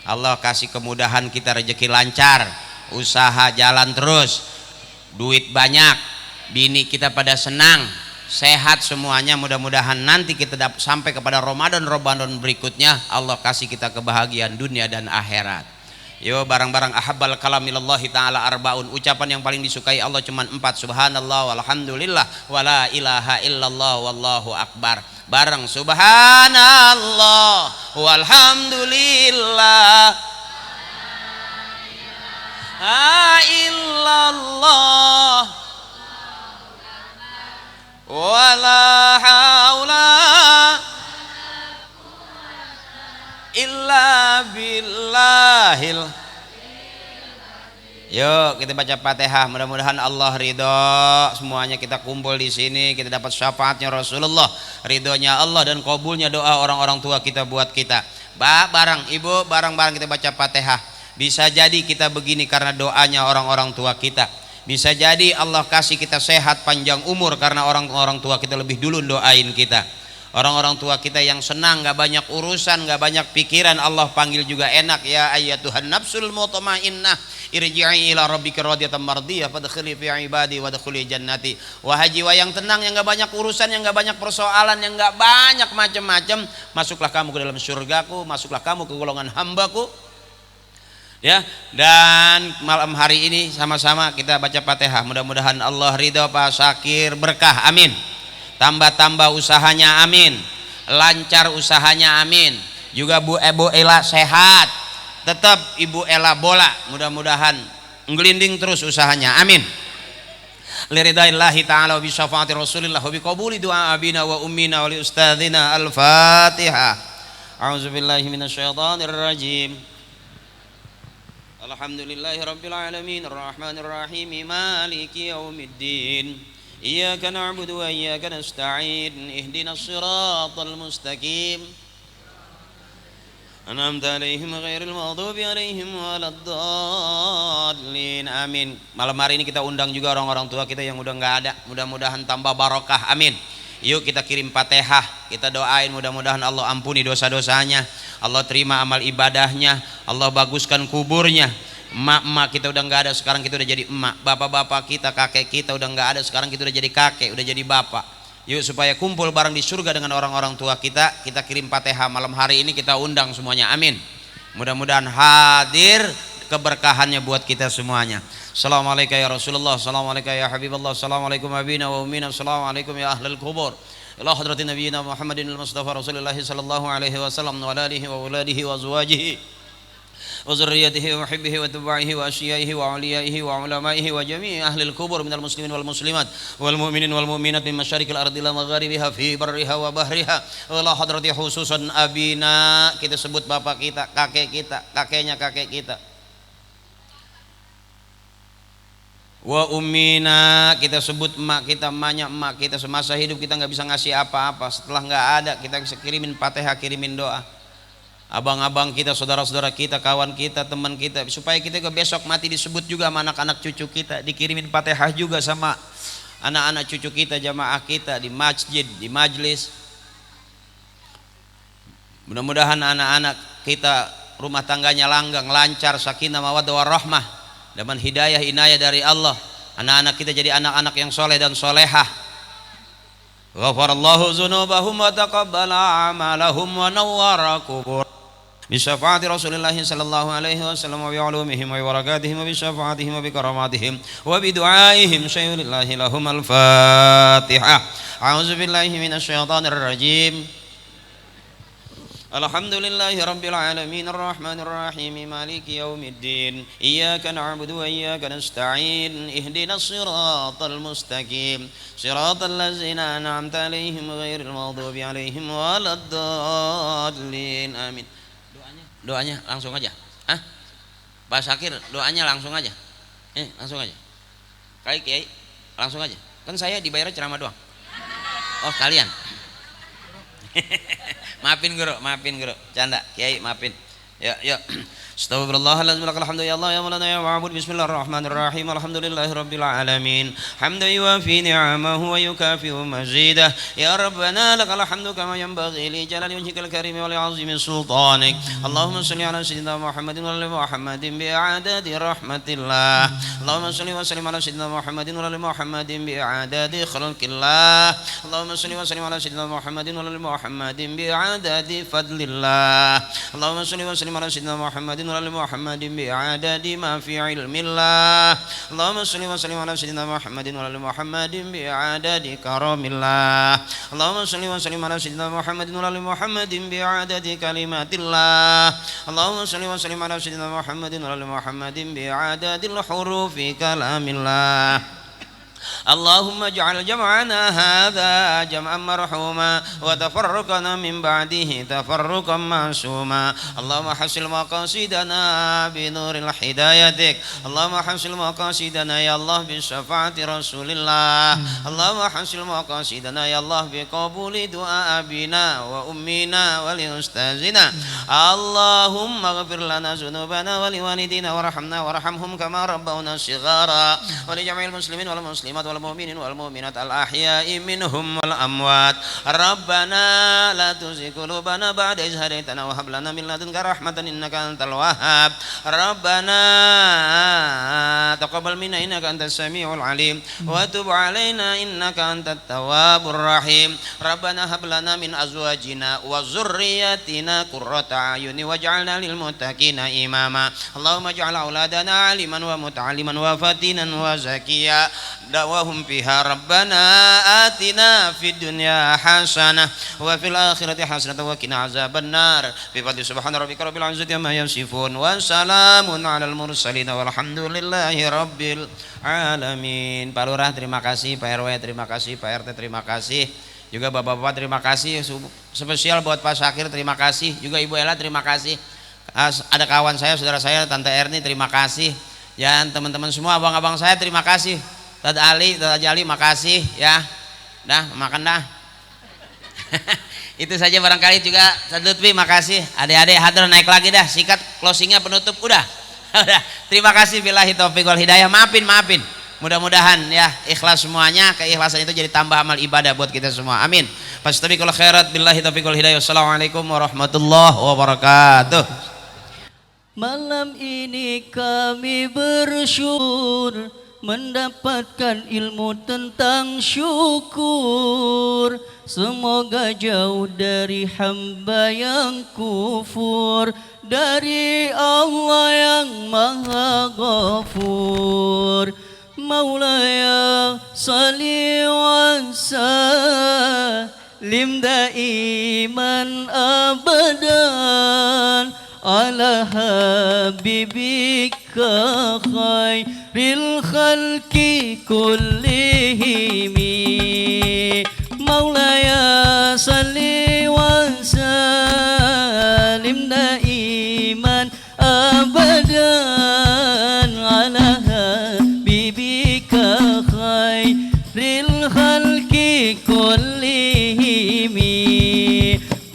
Allah kasih kemudahan kita, rezeki lancar, usaha jalan terus, duit banyak, bini kita pada senang, sehat semuanya. Mudah-mudahan nanti kita sampai kepada Ramadan berikutnya Allah kasih kita kebahagiaan dunia dan akhirat. Yo, barang-barang ahabbal kalamillahi ta'ala arbaun, ucapan yang paling disukai Allah cuma 4, subhanallah walhamdulillah wala ilaha illallah wallahu akbar. Bareng subhanallah walhamdulillah la illallah wala haula illa billahil. Yuk kita baca Fatihah, mudah-mudahan Allah ridho semuanya, kita kumpul di sini kita dapat syafaatnya Rasulullah, ridhonya Allah dan kabulnya doa orang-orang tua kita buat kita. Barang ibu, barang-barang kita baca Fatihah. Bisa jadi kita begini karena doanya orang-orang tua kita. Bisa jadi Allah kasih kita sehat panjang umur karena orang-orang tua kita lebih dulu doain kita. Orang-orang tua kita yang senang, gak banyak urusan, gak banyak pikiran, Allah panggil juga enak. Ya ayyatuhan nafsul mutmainnah irji'i ila rabbika radiyatan mardiyah fadkhuli fi ibadi wadkhuli jannati. Wahai jiwa yang tenang, yang gak banyak urusan, yang gak banyak persoalan, yang gak banyak macam-macam, masuklah kamu ke dalam surgaku, masuklah kamu ke golongan hambaku. Ya, dan malam hari ini sama-sama kita baca Fatihah. Mudah-mudahan Allah ridho, Pak Syakir berkah, amin. Tambah-tambah usahanya, amin. Lancar usahanya, amin. Juga Bu Ella sehat, tetap Ibu Ella bola, mudah-mudahan ngelinding terus usahanya, amin. Liridaillahi ta'ala wa bi syafaati Rasulillah wa bi qabuli du'a abina wa ummina wa li ustadzina. Al-Fatihah. A'udzubillahi minasyaitonir rajim. Alhamdulillahi rabbil alamin arrahmanir rahim maliki yaumiddin. Iyyaka na'budu wa iyyaka nasta'in ihdinas siratal mustaqim an'amta 'alaihim ghairil maghdubi 'alaihim waladdallin. Amin. Malam hari ini kita undang juga orang-orang tua kita yang udah nggak ada, mudah-mudahan tambah barokah, amin. Yuk kita kirim Fatihah, kita doain mudah-mudahan Allah ampuni dosa-dosanya, Allah terima amal ibadahnya, Allah baguskan kuburnya. Emak-emak kita udah nggak ada, sekarang kita udah jadi emak. Bapak-bapak kita, kakek kita udah nggak ada, sekarang kita udah jadi kakek, udah jadi bapak. Yuk supaya kumpul bareng di surga dengan orang-orang tua kita, kita kirim Fatihah malam hari ini, kita undang semuanya, amin. Mudah-mudahan hadir keberkahannya buat kita semuanya. Assalamualaikum ya Rasulullah, assalamualaikum ya Habibullah, assalamualaikum abina wa ummina, assalamualaikum ya ahlal kubur. Ila hadratin nabiyina Muhammadin al-Mustafa Rasulullah sallallahu alaihi wasallam wa alihi wa auladihi wa azwajihi wa zurriyyatihi wa hibbihi wa tabi'ihi wa asyaihi wa awliyaihi wa ulamaihi wa jami'i ahlil kubur minal muslimin wal muslimat wal mu'minin wal mu'minat min masyarikil ardi ila magharibiha fi barriha wa bahriha wa la hadrati khususan abina, kita sebut bapak kita, kakek kita, kakeknya kakek kita, wa ummina, kita sebut emak kita, emaknya emak kita. Semasa hidup kita nggak bisa ngasih apa-apa, setelah nggak ada kita bisa kirimin Fatihah, kirimin doa. Abang-abang kita, saudara-saudara kita, kawan kita, teman kita, supaya kita ke besok mati disebut juga sama anak-anak cucu kita, dikirimin Fatihah juga sama anak-anak cucu kita, jamaah kita di masjid, di majlis. Mudah-mudahan anak-anak kita rumah tangganya langgang, lancar, sakinah, mawaddah warahmah, dapat hidayah, inayah dari Allah. Anak-anak kita jadi anak-anak yang soleh dan solehah. Ghafarallahu dzunubahum wa taqabbala amalahum wa nawwara qubur. Bisyafaati Rasulillah sallallahu alaihi wasallam wa bi ulumihim wa barakatihim wa bi syafaatihim wa bi karamatihim wa bi du'aihim syai'ulillahi lahum. Al-Fatihah. A'udzu billahi minasyaitonir rajim. Alhamdulillahi rabbil alamin arrahmanir rahim maliki yaumiddin. Iyyaka na'budu wa iyyaka nasta'in ihdinas siratal mustaqim siratal ladzina an'amta 'alaihim ghairil maghdubi 'alaihim waladdallin. Amin. Doanya langsung aja. Pak Syakir, doanya langsung aja. Langsung aja. Kali Kiai langsung aja. Kan saya dibayar ceramah doang. Oh kalian. Maafin guru, canda Kiai maafin. Yuk. Astaghfirullahaladzim lakal ya Allah ya Maulana ya Ma'bud. Bismillahirrahmanirrahim. Alhamdulillahi rabbil alamin. Hamdan yuwafi ni'amahu wa yukafi'u mazidah. Ya Rabbana lakal hamdu kama yanbaghi li jalali wajhikal karim wa li 'azimi sultanik. Allahumma shalli ala sayyidina Muhammadin wa ala Muhammadin bi'adadi rahmatillah. Allahumma shalli wa sallim ala sayyidina Muhammadin wa ala Muhammadin bi'adadi khalqillah. Allahumma shalli wa sallim ala sayyidina Muhammadin wa ala Muhammadin bi'adadi fadlillah. Allahumma shalli wa sallim ala sayyidina Muhammadin محمد بعدد ما في علم الله. اللهم صل وسلم على سيدنا محمد وعلى محمد بعدد كرم الله. اللهم صل وسلم على سيدنا محمد وعلى محمد بعدد كلمات الله. اللهم صل وسلم على سيدنا محمد وعلى محمد بعدد الحروف كلام الله. اللهم اجعل جمعنا هذا جمعا مرحوما وتفرقنا من بعده تفرقا معصوما. اللهم حسن مقاصدنا بنور الهدايتك. اللهم حسن مقاصدنا يا الله بشفاعة رسول الله. اللهم حسن مقاصدنا يا الله بقبول دعاء أبينا وأمنا ولأستاذنا. اللهم اغفر لنا ذنوبنا ولوالدينا وارحمنا وارحمهم كما ربونا صغارا. ولجميع المسلمين والمسلمات والمؤمنين والمؤمنات الأحياء منهم والأموات. ربنا لا تزغ قلوبنا بعد إذ هديتنا وهب لنا من لدنك رحمة إنك أنت الوهاب. ربنا تقبل منا إنك أنت السميع العليم وتب علينا إنك أنت التواب الرحيم. ربنا هب لنا من أزواجنا وذرياتنا قرة أعين واجعلنا للمتقين إماما. اللهم اجعل أولادنا عالما ومتعلما وفتينا وزكيا دعواهم فيها ربنا آتنا في الدنيا حسنة وفي الآخرة حسنة وقنا عذاب النار. بفضل سبحان ربك رب العزة عما يصفون وسلام على المرسلين والحمد لله رب العالمين. Pak Lurah terima kasih, Pak RW terima kasih, Pak RT terima kasih, juga Bapak-bapak terima kasih, spesial buat Pak Syakir terima kasih, juga Ibu Ella terima kasih, ada kawan saya, saudara saya, Tante Erni terima kasih, dan teman-teman semua, abang-abang saya terima kasih. Tad Ali, Tad Jali, makasih ya. Dah, makan dah. Itu saja barangkali juga. Tad Lutfi, makasih. Adik-adik hadir naik lagi dah. Sikat closingnya penutup udah. Udah. Terima kasih billahi taufiq wal hidayah. Maafin. Mudah-mudahan ya ikhlas semuanya. Keikhlasan itu jadi tambah amal ibadah buat kita semua. Amin. Fastabiqul khairat billahi taufiq wal hidayah. Wassalamualaikum warahmatullahi wabarakatuh. Malam ini kami bersyukur mendapatkan ilmu tentang syukur. Semoga jauh dari hamba yang kufur, dari Allah yang maha ghafur. Maulaya salli wa sallim daiman abadan ala habibika khairil khalqi kullihim. Maulaya salli wa sallim daiman abadan ala habibika khairil khalqi kullihim.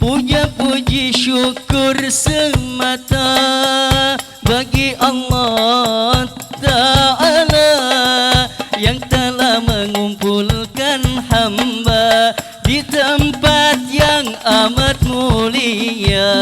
Puja-puji syukur semata bagi Allah Ta'ala yang telah mengumpulkan hamba di tempat yang amat mulia.